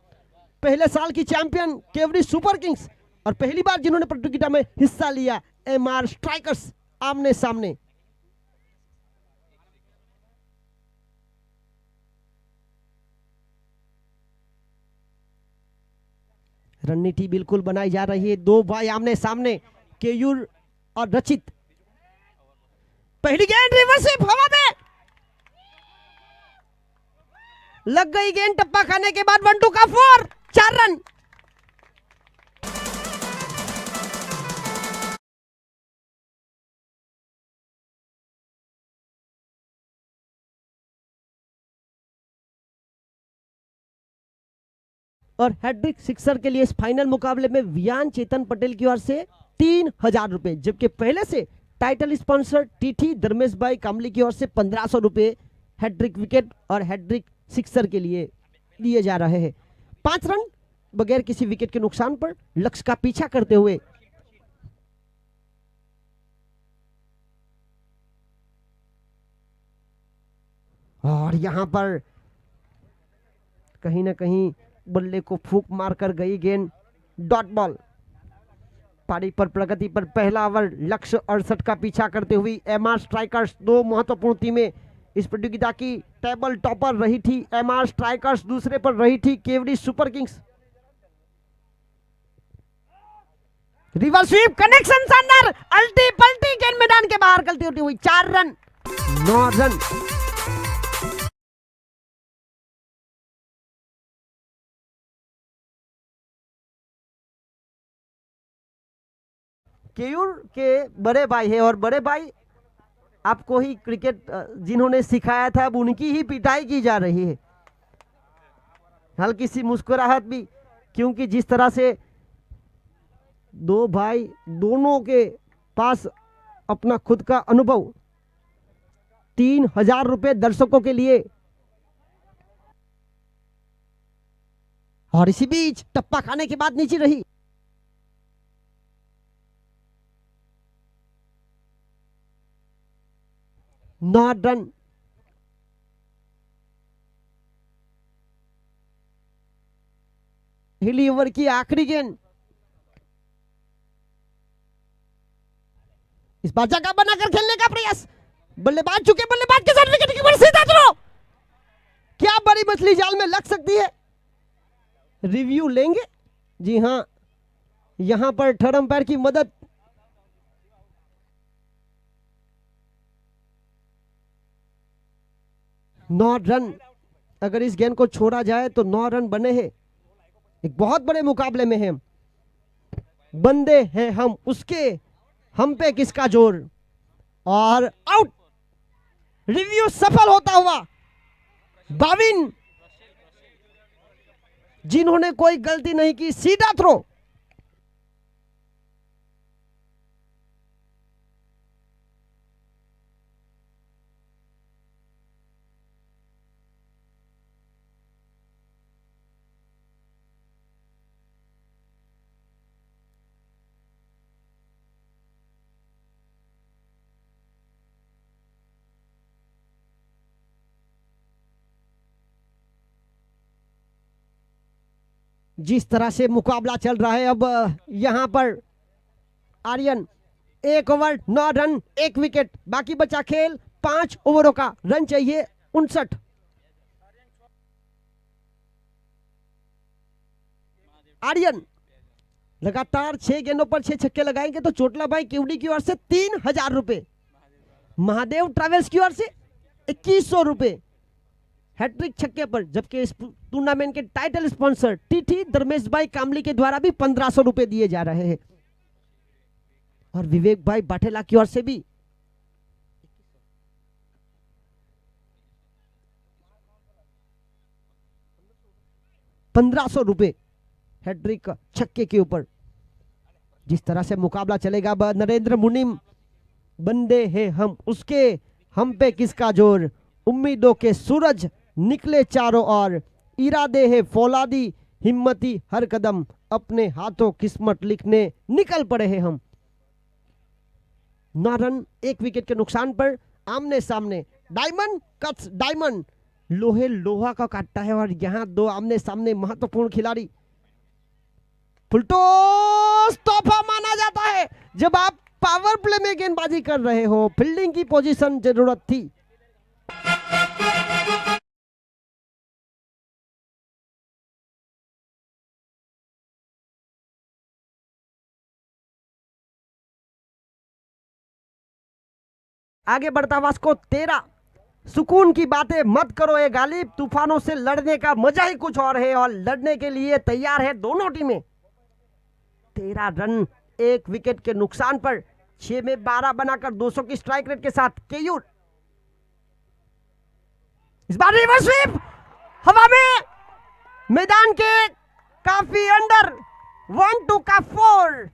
पहले साल की चैंपियन केवड़ी सुपर किंग्स और पहली बार जिन्होंने प्रतियोगिता में हिस्सा लिया एमआर स्ट्राइकर्स आमने सामने। रणनीति बिल्कुल बनाई जा रही है, 2 भाई आमने सामने, केयूर और रचित। पहली गेंद रिवर्स हवा में लग गई, गेंद टप्पा खाने के बाद 1-2 का 4, 4 रन। और हैट्रिक सिक्सर के लिए इस फाइनल मुकाबले में वियान चेतन पटेल की ओर से 3,000 रुपए, जबकि पहले से टाइटल स्पॉन्सर टीटी धर्मेश भाई कामली की ओर से 1,500 रुपए हैट्रिक विकेट और हैट्रिक सिक्सर के लिए दिए जा रहे हैं। 5 रन बगैर किसी विकेट के नुकसान पर लक्ष्य का पीछा करते हुए और यहां पर कहीं ना कहीं बल्ले को फूंक मारकर गई गेंद, डॉट बॉल। पारी पर प्रगति पर पहला ओवर, लक्ष्य 68 का पीछा करते हुए एमआर स्ट्राइकर्स, 2 महत्वपूर्ण टीमें इस प्रतियोगिता की टेबल टॉपर रही थी एमआर स्ट्राइकर्स, दूसरे पर रही थी Kevdi super kings. Reverse sweep, connection शानदार, अल्टी पल्टी गेंद मैदान के बाहर गलती होती हुई, 4 रन, 9 रन। केयूर के बड़े भाई है और बड़े भाई आपको ही क्रिकेट जिन्होंने सिखाया था, अब उनकी ही पिटाई की जा रही है। हल्की सी मुस्कुराहट भी, क्योंकि जिस तरह से 2 भाई दोनों के पास अपना खुद का अनुभव, 3,000 रुपए दर्शकों के लिए। और इसी बीच टप्पा खाने के बाद नीचे रही, नॉट रन। पहली ओवर की आखिरी गेंद, इस बार जगह बनाकर खेलने का प्रयास, बल्लेबाज चुके, बल्लेबाज के साथ विकेट कीपर सीधा थ्रो, क्या बड़ी मछली जाल में लग सकती है। रिव्यू लेंगे, जी हां, यहां पर थर्ड अंपायर की मदद। नौ रन, अगर इस गेंद को छोड़ा जाए तो 9 रन बने हैं। एक बहुत बड़े मुकाबले में हैं, बंदे हैं हम, उसके हम पे किसका जोर। और आउट, रिव्यू सफल होता हुआ। बाविन जिन्होंने कोई गलती नहीं की, सीधा थ्रो। जिस तरह से मुकाबला चल रहा है अब यहाँ पर आर्यन 1 ओवर 9 रन 1 विकेट, बाकी बचा खेल 5 ओवरों का, रन चाहिए 59। आर्यन लगातार 6 गेंदों पर 6 छक्के लगाएंगे तो चोटला भाई केवड़ी की ओर से 3000 रुपए, महादेव ट्रैवल्स की ओर से 2100 रुपए हैट्रिक छक्के पर, जबकि इस टूर्नामेंट के टाइटल स्पॉन्सर टीटी धर्मेश भाई कामली के द्वारा भी 1500 रुपए दिए जा रहे हैं और विवेक भाई बाठेला की ओर से भी 1500 रुपए हैट्रिक छक्के के ऊपर। जिस तरह से मुकाबला चलेगा नरेंद्र मुनिम, बंदे हैं हम उसके, हम पे किसका जोर, उम्मीदों के सूरज निकले चारों ओर, इरादे है फौलादी हिम्मती हर कदम, अपने हाथों किस्मत लिखने निकल पड़े हैं हम। 9 रन 1 विकेट के नुकसान पर आमने सामने डायमंड कट्स डायमंड, लोहे लोहा का काटता है और यहां दो आमने सामने महत्वपूर्ण खिलाड़ी। फुलटॉस तोहफा माना जाता है जब आप पावर प्ले में गेंदबाजी कर रहे हो, फील्डिंग की पोजीशन जरूरत थी। आगे बढ़ता वास्को 13, सुकून की बातें मत करो ये गालिब, तूफानों से लड़ने का मजा ही कुछ और है और लड़ने के लिए तैयार है दोनों टीमें। 13 रन 1 विकेट के नुकसान पर 6 में 12 बनाकर 200 की स्ट्राइक रेट के साथ केयूर, इस बार रिवर्स स्वीप हवा में, मैदान के काफी अंदर, 1-2 का 4।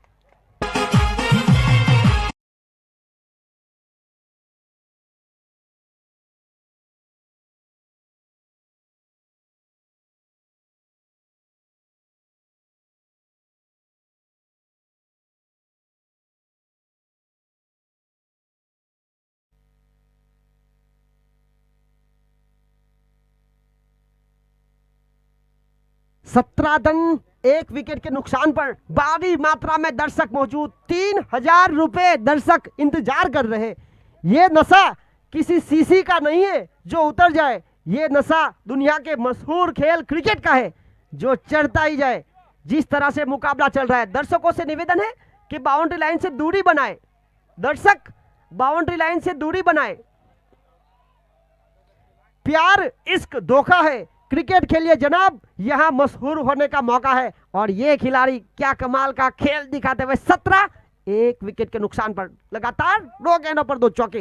सत्रह रन 1 विकेट के नुकसान पर भारी मात्रा में दर्शक मौजूद, 3000 रुपए दर्शक इंतजार कर रहे। ये नशा किसी सीसी का नहीं है जो उतर जाए, ये नशा दुनिया के मशहूर खेल क्रिकेट का है जो चढ़ता ही जाए। जिस तरह से मुकाबला चल रहा है, दर्शकों से निवेदन है कि बाउंड्री लाइन से दूरी बनाए, दर्शक बाउंड्री लाइन से दूरी बनाए। प्यार इश्क धोखा है, क्रिकेट खेलिए जनाब, यहां मशहूर होने का मौका है। और ये खिलाड़ी क्या कमाल का खेल दिखाते हुए 17 1 विकेट के नुकसान पर लगातार 2 गेंदों पर 2 चौके।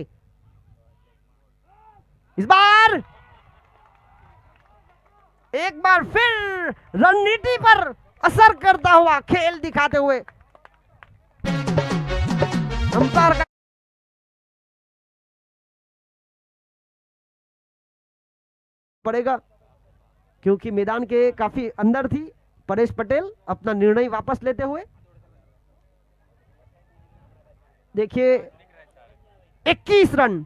इस बार एक बार फिर रणनीति पर असर करता हुआ खेल दिखाते हुए अंपायर का पड़ेगा, क्योंकि मैदान के काफी अंदर थी। परेश पटेल अपना निर्णय वापस लेते हुए, देखिए 21 रन,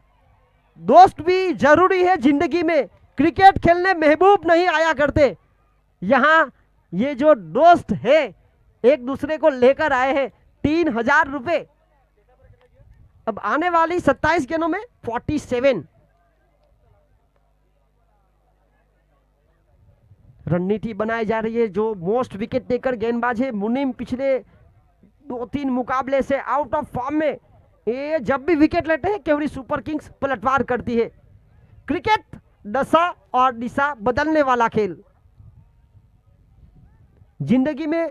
दोस्त भी जरूरी है जिंदगी में, क्रिकेट खेलने महबूब नहीं आया करते, यहां ये जो दोस्त है एक दूसरे को लेकर आए हैं। 3000 रुपए, अब आने वाली 27 गेंदों में 47। रणनीति बनाई जा रही है। जो मोस्ट विकेट टेकर गेंदबाज है मुनीम, पिछले 2-3 मुकाबले से आउट ऑफ फॉर्म में, ये जब भी विकेट लेते हैं केवरी सुपर किंग्स पलटवार करती है। क्रिकेट दशा और दिशा बदलने वाला खेल, जिंदगी में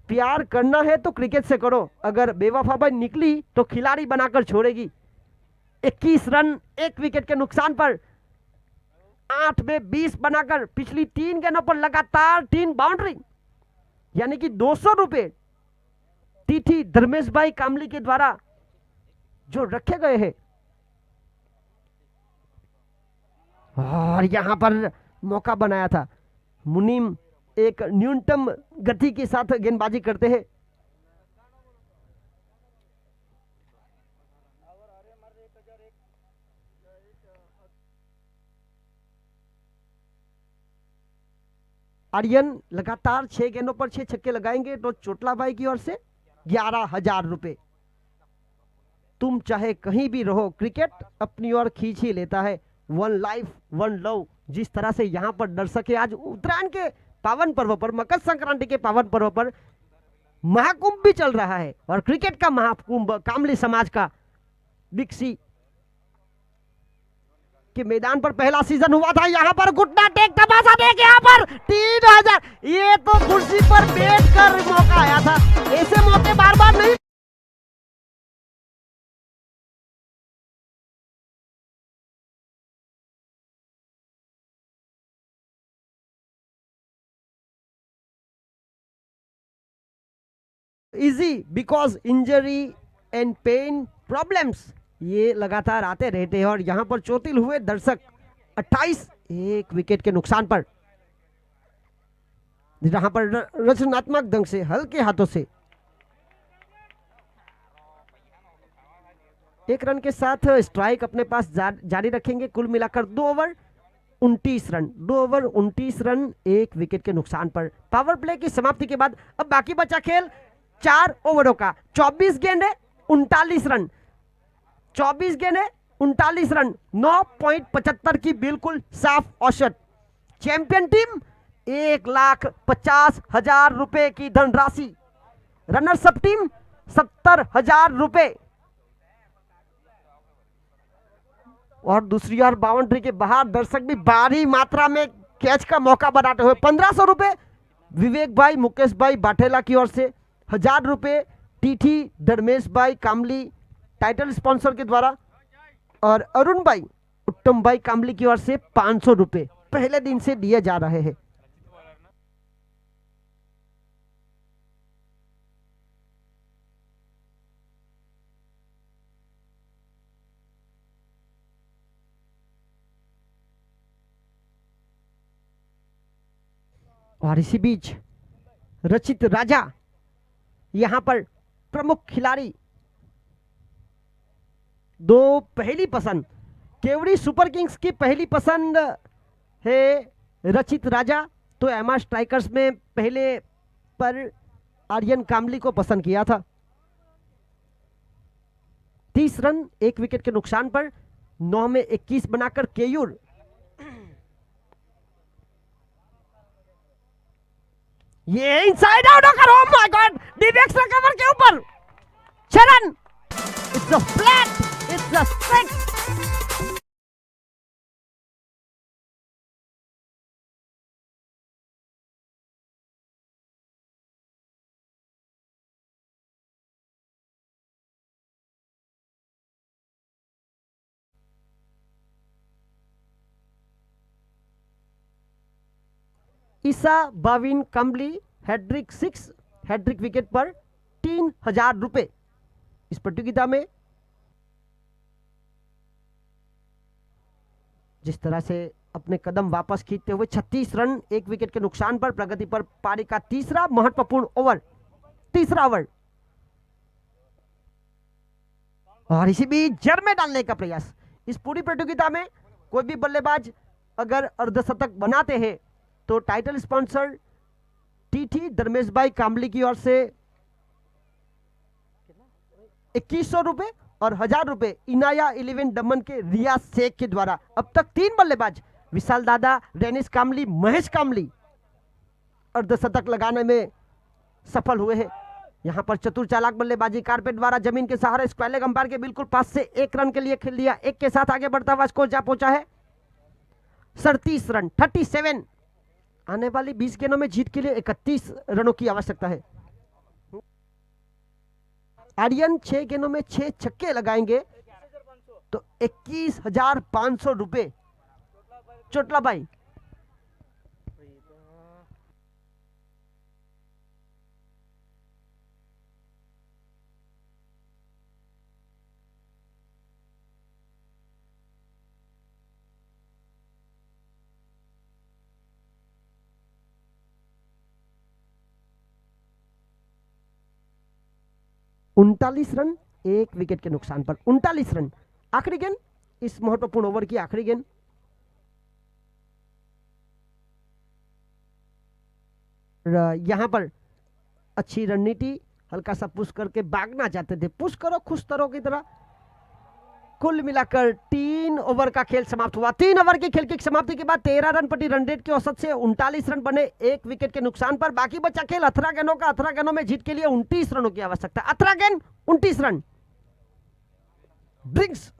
प्यार करना है तो क्रिकेट से करो, अगर बेवफा भाई निकली तो खिलाड़ी बनाकर छोड़ेगी। 21 रन 1 विकेट के नुकसान पर 8 में 20 बनाकर पिछली 3 गेंदों पर लगातार 3 बाउंड्री, यानी कि 200 रुपए टीटी धर्मेश भाई कामली के द्वारा जो रखे गए हैं। और यहां पर मौका बनाया था, मुनीम एक न्यूनतम गति के साथ गेंदबाजी करते हैं। आर्यन लगातार 6 गेंदों पर 6 छक्के लगाएंगे तो चोटला भाई की ओर से 11,000 रुपए। तुम चाहे कहीं भी रहो, क्रिकेट अपनी ओर खींच ही लेता है। वन लाइफ वन लव, जिस तरह से यहाँ पर दर्शक है, आज उत्तरायण के पावन पर्व पर, मकर संक्रांति के पावन पर्व पर महाकुंभ भी चल रहा है और क्रिकेट का महाकुंभ कामली समाज का बिक्सी के मैदान पर पहला सीजन हुआ था। यहाँ पर घुटना टेक तमाशा देख, यहाँ पर 3,000, ये तो कुर्सी पर बैठकर मौका आया था, ऐसे मौके बार बार नहीं। Easy because injury and pain problems ये लगातार आते रहते हैं और यहाँ पर चोटिल हुए दर्शक 28 एक विकेट के नुकसान पर, जहां पर रचनात्मक ढंग से हल्के हाथों से एक रन के साथ स्ट्राइक अपने पास जारी रखेंगे। कुल मिलाकर 2 ओवर 29 रन, 2 ओवर 29 रन एक विकेट के नुकसान पर। पावर प्ले की समाप्ति के बाद अब बाकी बचा खेल 4 ओवरों का। 24 गेंदे 39 रन, 24 गेंदे 39 रन, 9.75 की बिल्कुल साफ औसत। चैंपियन टीम 1,50,000 रुपए की धनराशि, रनर्स अप टीम 70,000 रुपए। और दूसरी ओर बाउंड्री के बाहर दर्शक भी भारी मात्रा में कैच का मौका बनाते हुए 1,500 रुपए विवेक भाई मुकेश भाई बाठेला की ओर से, 1,000 रुपए टीठी धर्मेश भाई कामली टाइटल स्पॉन्सर के द्वारा, और अरुण भाई उत्तम भाई कामली की ओर से 500 रुपए पहले दिन से दिए जा रहे हैं। और इसी बीच रचित राजा यहां पर प्रमुख खिलाड़ी, 2 पहली पसंद, केवड़ी सुपर किंग्स की पहली पसंद है रचित राजा, तो एमा स्ट्राइकर्स में पहले पर आर्यन कामली को पसंद किया था। 30 रन एक विकेट के नुकसान पर 9 में 21 बनाकर केयूर ये इनसाइड आउट होकर, oh my god, deflection cover के ऊपर चरण, it's a flat, it's a strike. ईसा बाविन कम्बली हैड्रिक 6, हैड्रिक विकेट पर 3,000 रुपए इस प्रतियोगिता में। जिस तरह से अपने कदम वापस खींचते हुए 36 रन एक विकेट के नुकसान पर प्रगति पर पारी का तीसरा महत्वपूर्ण ओवर, तीसरा ओवर, और इसी बीच जड़ में डालने का प्रयास। इस पूरी प्रतियोगिता में कोई भी बल्लेबाज अगर अर्धशतक बनाते हैं तो टाइटल स्पॉन्सर टीटी धर्मेश भाई कामली की ओर से 2100 रुपए और 1,000 रुपए इनाया 11 दमन के रियाज शेख के द्वारा। अब तक 3 बल्लेबाज विशाल दादा, डेनिस कामली, महेश कामली अर्धशतक लगाने में सफल हुए हैं। यहां पर चतुर चालाक बल्लेबाजी कारपेट द्वारा जमीन के सहारे स्क्वायर लेग अंपायर के बिल्कुल पास से 1 रन के लिए खेल दिया। 1 के साथ आगे बढ़ता हुआ स्कोर जा पहुंचा है 37 रन, 37। आने वाली 20 गेंदों में जीत के लिए 31 रनों की आवश्यकता है। आर्यन 6 गेंदों में 6 छक्के लगाएंगे तो 21,500 रुपए चोटला भाई। उनतालीस रन एक विकेट के नुकसान पर, 39 रन। आखिरी गेंद, इस महत्वपूर्ण ओवर की आखिरी गेंद। यहाँ पर अच्छी रणनीति, हल्का सा पुश करके भागना चाहते थे, पुश करो खुश तरो की तरह। कुल मिलाकर 3 ओवर का खेल समाप्त हुआ। 3 ओवर की खेल की समाप्ति के बाद 13 रन प्रति रन रेट के औसत से 39 रन बने, 1 विकेट के नुकसान पर। बाकी बचा खेल 18 गेंदों का। 18 गेंदों में जीत के लिए 29 रनों की आवश्यकता। 18 गेंद 29 रन। ड्रिंक्स।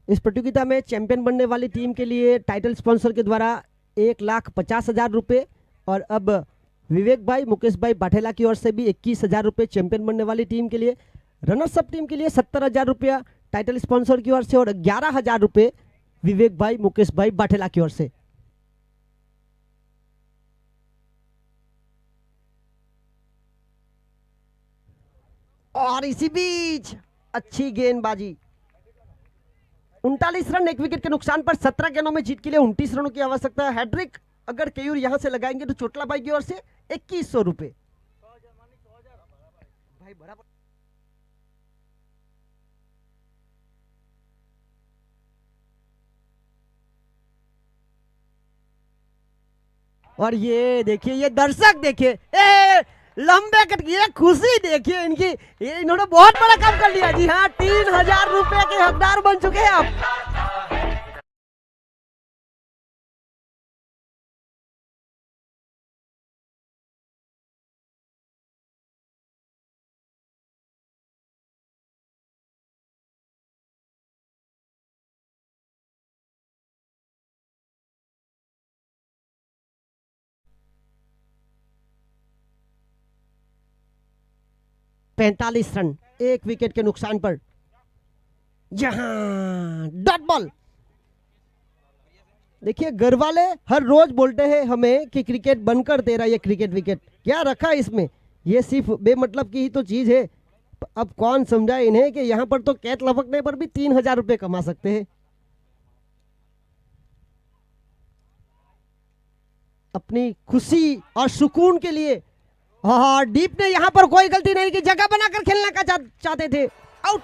इस प्रतियोगिता में चैंपियन बनने वाली टीम के लिए टाइटल स्पॉन्सर के द्वारा 1,50,000 रुपये, और अब विवेक भाई मुकेश भाई बाठेला की ओर से भी 21,000 रुपये चैंपियन बनने वाली टीम के लिए। रनर्स अप टीम के लिए 70,000 रुपया टाइटल स्पॉन्सर की ओर से, और 11,000 रुपये विवेक भाई मुकेश भाई बाठेला की ओर से। और इसी बीच अच्छी गेंदबाजी, 39 रन 1 विकेट के नुकसान पर। 17 गेंदों में जीत के लिए 29 रनों की आवश्यकता है। हैट्रिक अगर केयूर यहां से लगाएंगे तो चोटला भाई की ओर से 2100 रुपए। भाई बराबर। और ये देखिए, ये दर्शक देखिए, लंबे कट की खुशी देखिए इनकी, ये इन्होंने बहुत बड़ा काम कर लिया। जी हाँ, 3,000 रुपए के हकदार बन चुके हैं आप। पैंतालीस रन 1 विकेट के नुकसान पर। जहां डॉट बॉल। देखिए, घर वाले हर रोज बोलते हैं हमें कि क्रिकेट बनकर तेरा ये क्रिकेट विकेट, क्या रखा है इसमें, ये सिर्फ बेमतलब की ही तो चीज है। अब कौन समझाए इन्हें कि यहाँ पर तो कैच लपकने पर भी 3,000 रुपए कमा सकते हैं। अपनी खुशी और सुकून के लिए। और डीप ने यहाँ पर कोई गलती नहीं की, जगह बनाकर खेलना का चाहते थे। आउट।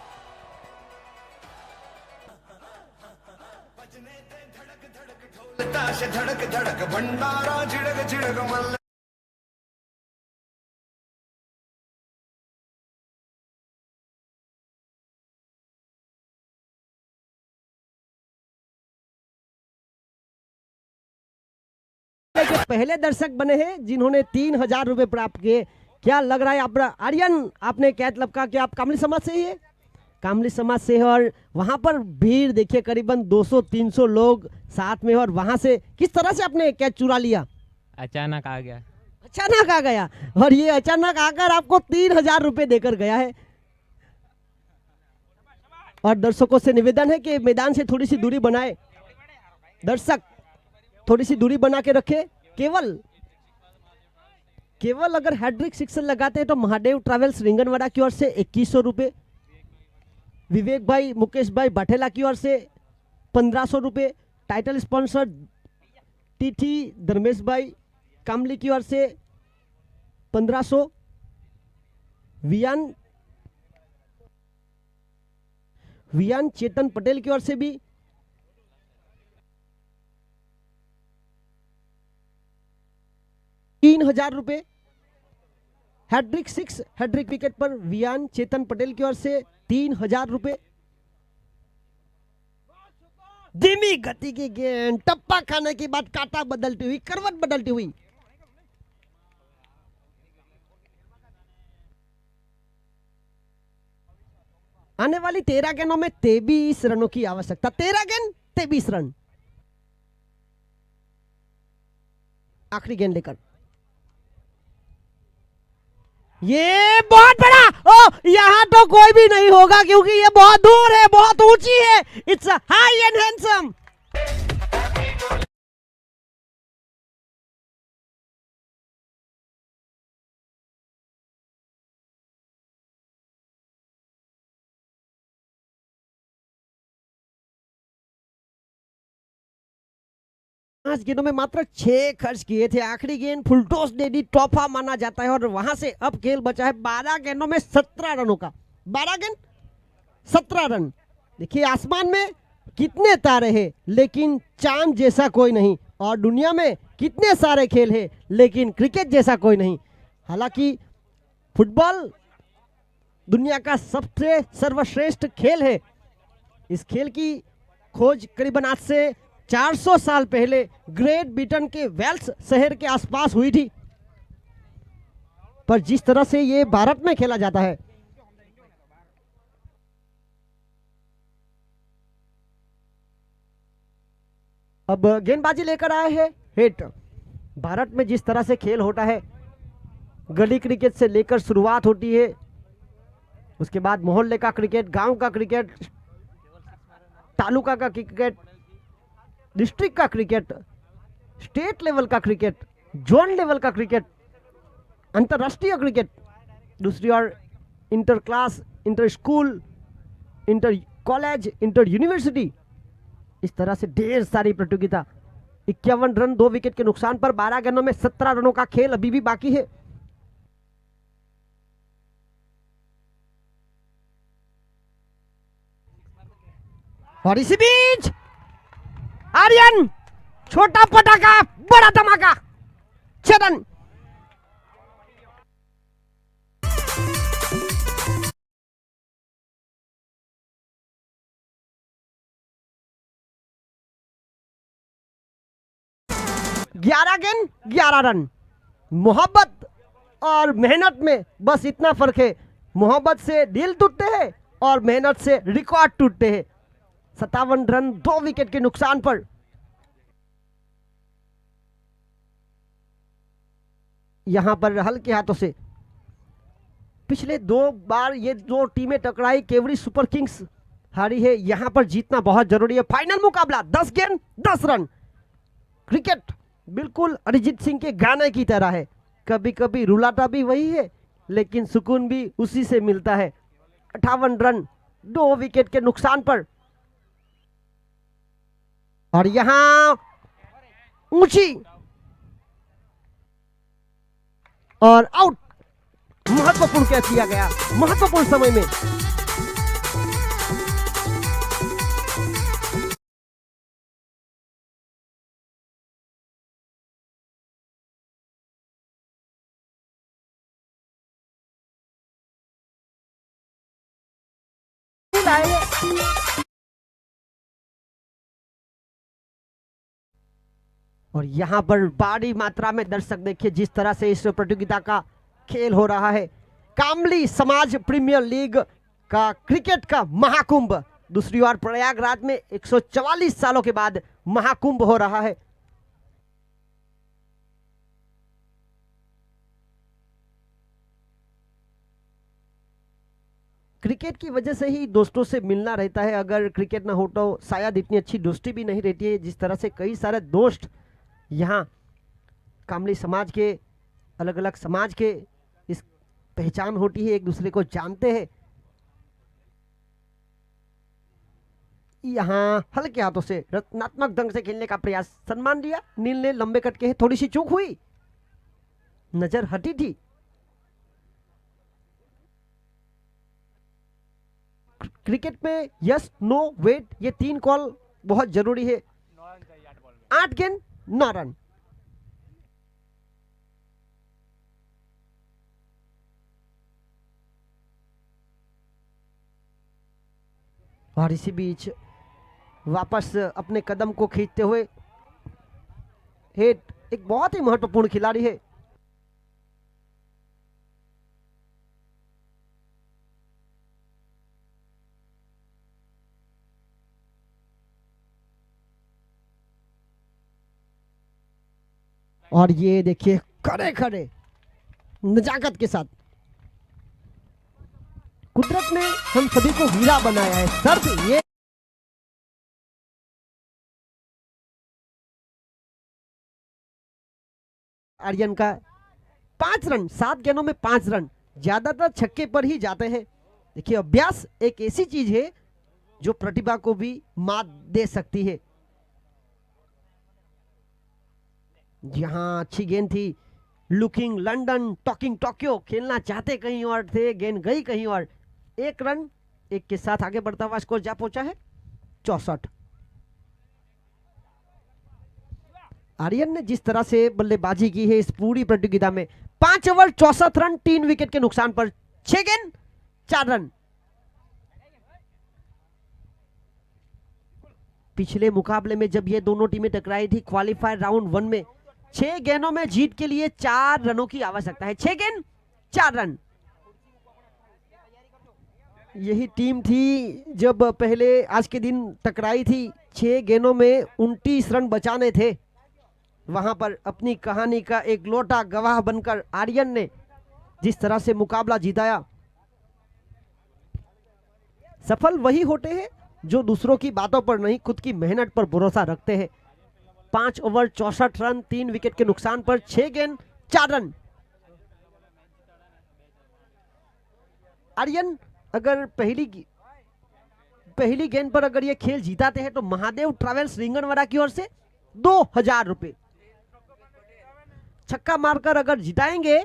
धड़क धड़क भंडारा झिड़क झिड़क मल्ल। पहले दर्शक बने हैं जिन्होंने 3,000 रुपए प्राप्त किए। क्या लग रहा है आप आर्यन, आपने कैच लपका कि आप कामली समाज से ही है? कामली समाज से है, और वहां पर भीड़ देखिए करीबन 200-300 लोग साथ में, और वहां से किस तरह से आपने कैच चुरा लिया? अचानक आ गया। अचानक आ गया, और ये अचानक आकर आपको 3,000 रुपए देकर गया है। और दर्शकों से निवेदन है कि मैदान से थोड़ी सी दूरी बनाए, दर्शक थोड़ी सी दूरी बना के रखे। केवल अगर हैट्रिक सिक्सर लगाते हैं तो महादेव ट्रैवल्स रिंगनवाड़ा की ओर से 2100 रुपये, विवेक भाई मुकेश भाई बाठेला की ओर से 1500 रुपये, टाइटल स्पॉन्सर टीटी धर्मेश भाई कामली की ओर से 1500, वियान चेतन पटेल की ओर से भी ₹3000। हैड्रिक 6, हैड्रिक विकेट पर वियान चेतन पटेल की ओर से ₹3000। धीमी गति की गेंद, टप्पा खाने के बाद कांटा बदलती हुई, करवट बदलती हुई। आने वाली 13 गेंदों में 23 रनों की आवश्यकता। 13 गेंद 23 रन। आखिरी गेंद लेकर ये बहुत बड़ा, ओ यहां तो कोई भी नहीं होगा क्योंकि ये बहुत दूर है, बहुत ऊंची है। It's high and handsome. पांच गेंदों में मात्र 6 खर्च किए थे। आखिरी गेंद फुलटॉस दे दी, तोहफा माना जाता है और वहां से अब खेल बचा है 12 गेंदों में 17 रनों का। 12 गेंद 17 रन। देखिए आसमान में कितने तारे हैं लेकिन चांद जैसा कोई नहीं, और दुनिया में कितने सारे खेल हैं लेकिन क्रिकेट जैसा कोई नहीं। हालांकि फुटबॉल दुनिया का सबसे सर्वश्रेष्ठ खेल है। इस खेल की खोज करीबन आज से 400 साल पहले ग्रेट ब्रिटेन के वेल्स शहर के आसपास हुई थी, पर जिस तरह से ये भारत में खेला जाता है, अब गेंदबाजी लेकर आए हैं हिट। भारत में जिस तरह से खेल होता है, गली क्रिकेट से लेकर शुरुआत होती है, उसके बाद मोहल्ले का क्रिकेट, गांव का क्रिकेट, तालुका का क्रिकेट, डिस्ट्रिक्ट का क्रिकेट, स्टेट लेवल का क्रिकेट, जोन लेवल का क्रिकेट, अंतरराष्ट्रीय क्रिकेट, दूसरी ओर inter class, inter school, inter college, inter university, इस तरह से ढेर सारी प्रतियोगिता। 51 रन 2 विकेट के नुकसान पर 12 गेंदों में 17 रनों का खेल अभी भी बाकी है। और इसी बीच आर्यन, छोटा पटाखा बड़ा धमाका, 6 रन। ग्यारह गेंद 11 रन। मोहब्बत और मेहनत में बस इतना फर्क है, मोहब्बत से दिल टूटते हैं और मेहनत से रिकॉर्ड टूटते हैं। 57 रन 2 विकेट के नुकसान पर यहां पर हल्के हाथों से पिछले 2 बार ये 2 टीमें टकराई, केवरी सुपर किंग्स हारी है। यहां पर जीतना बहुत जरूरी है। फाइनल मुकाबला 10 गेंद 10 रन। क्रिकेट बिल्कुल अरिजीत सिंह के गाने की तरह है, कभी कभी रुलाता भी वही है लेकिन सुकून भी उसी से मिलता है। 58 रन 2 विकेट के नुकसान पर, और यहां ऊंची और आउट। महत्वपूर्ण कैच किया गया, महत्वपूर्ण समय में। और यहां पर बड़ी मात्रा में दर्शक देखिए जिस तरह से इस प्रतियोगिता का खेल हो रहा है। कामली समाज प्रीमियर लीग का क्रिकेट का महाकुंभ, दूसरी ओर प्रयागराज में 144 सालों के बाद महाकुंभ हो रहा है। क्रिकेट की वजह से ही दोस्तों से मिलना रहता है। अगर क्रिकेट ना हो तो शायद इतनी अच्छी दोस्ती भी नहीं रहती है। जिस तरह से कई सारे दोस्त यहाँ कामली समाज के, अलग अलग समाज के इस पहचान होती है, एक दूसरे को जानते हैं। यहाँ हल्के हाथों से रचनात्मक ढंग से खेलने का प्रयास, सम्मान दिया। नील ने लंबे कट के, थोड़ी सी चूक हुई, नजर हटी थी। क्रिकेट में यस नो वेट ये 3 कॉल बहुत जरूरी है। 8 गेंद 9 रन। और इसी बीच वापस अपने कदम को खींचते हुए हेड, एक बहुत ही महत्वपूर्ण खिलाड़ी है। और ये देखिए खड़े खड़े नजाकत के साथ, कुदरत ने हम सभी को हीरा बनाया है। सर ये आर्यन का 5 रन, 7 गेंदों में 5 रन, ज्यादातर छक्के पर ही जाते हैं। देखिए अभ्यास एक ऐसी चीज है जो प्रतिभा को भी मात दे सकती है। यहां अच्छी गेंद थी, लुकिंग लंदन टॉकिंग टोक्यो, खेलना चाहते कहीं और थे, गेंद गई कहीं और। 1 रन 1 के साथ आगे बढ़ता हुआ स्कोर जा पहुंचा है 64। आर्यन ने जिस तरह से बल्लेबाजी की है इस पूरी प्रतियोगिता में, 5 ओवर 64 रन, 3 विकेट के नुकसान पर, 6 गेंद 4 रन। पिछले मुकाबले में जब ये दोनों टीमें टकराई थी क्वालिफायर राउंड 1 में, 6 गेंदों में जीत के लिए 4 रनों की आवश्यकता है। 6 गेंद 4 रन। यही टीम थी जब पहले आज के दिन टकराई थी, 6 गेंदों में 29 रन बचाने थे। वहां पर अपनी कहानी का एक लोटा गवाह बनकर आर्यन ने जिस तरह से मुकाबला जीताया। सफल वही होते हैं जो दूसरों की बातों पर नहीं, खुद की मेहनत पर भरोसा रखते हैं। 5 ओवर 64 रन, 3 विकेट के नुकसान पर, 6 गेंद 4 रन। आर्यन अगर पहली गेंद पर अगर ये खेल जीताते हैं तो महादेव ट्रैवल्स रिंगणवाड़ा की ओर से 2000 रुपए, छक्का मारकर अगर जिताएंगे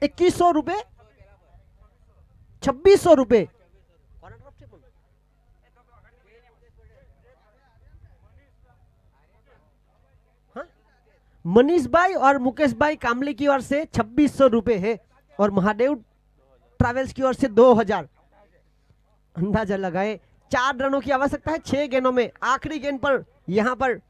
2100 रुपए, 2600 रुपए। हाँ? मनीष भाई और मुकेश भाई कामली की ओर से 2600 रुपए है और महादेव ट्रैवल्स की ओर से 2000। अंदाजा लगाए, 4 रनों की आवश्यकता है 6 गेंदों में। आखिरी गेंद पर यहां पर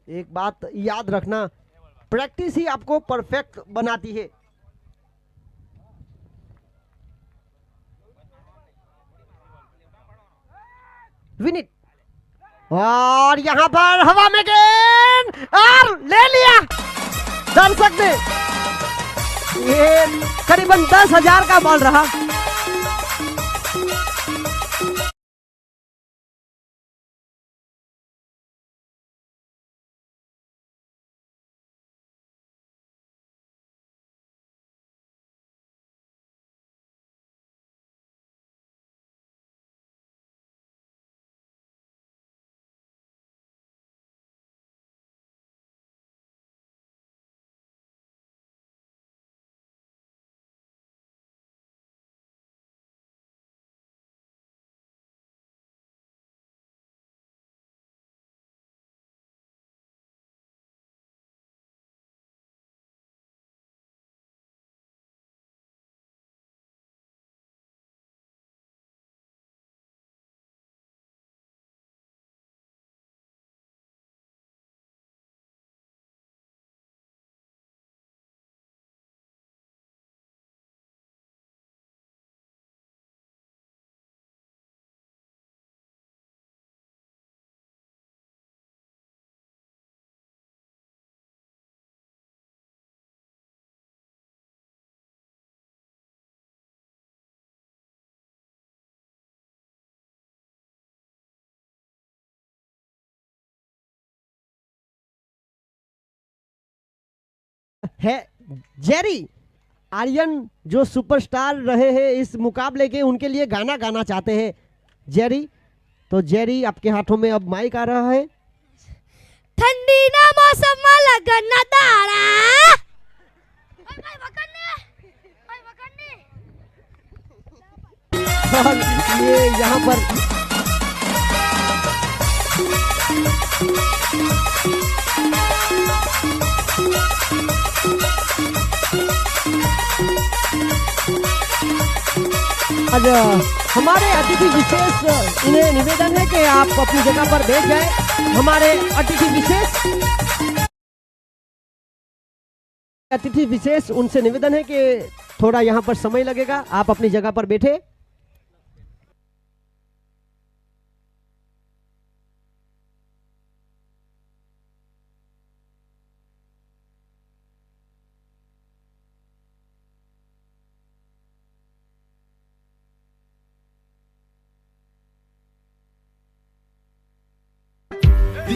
एक बात याद रखना, प्रैक्टिस ही आपको परफेक्ट बनाती है। विनित, और यहां पर हवा में गेंद और ले लिया दर्शक ने। ये करीबन 10,000 का बॉल रहा। है जेरी। आर्यन जो सुपरस्टार रहे हैं इस मुकाबले के, उनके लिए गाना गाना चाहते हैं जेरी। तो जेरी आपके हाथों में अब माइक आ रहा है। ठंडी ना मौसम में लगन ना दाड़ा। और ये यहाँ पर और हमारे अतिथि विशेष इन्हें निवेदन है कि आप अपनी जगह पर बैठ जाएं। हमारे अतिथि विशेष उनसे निवेदन है कि थोड़ा यहाँ पर समय लगेगा, आप अपनी जगह पर बैठे।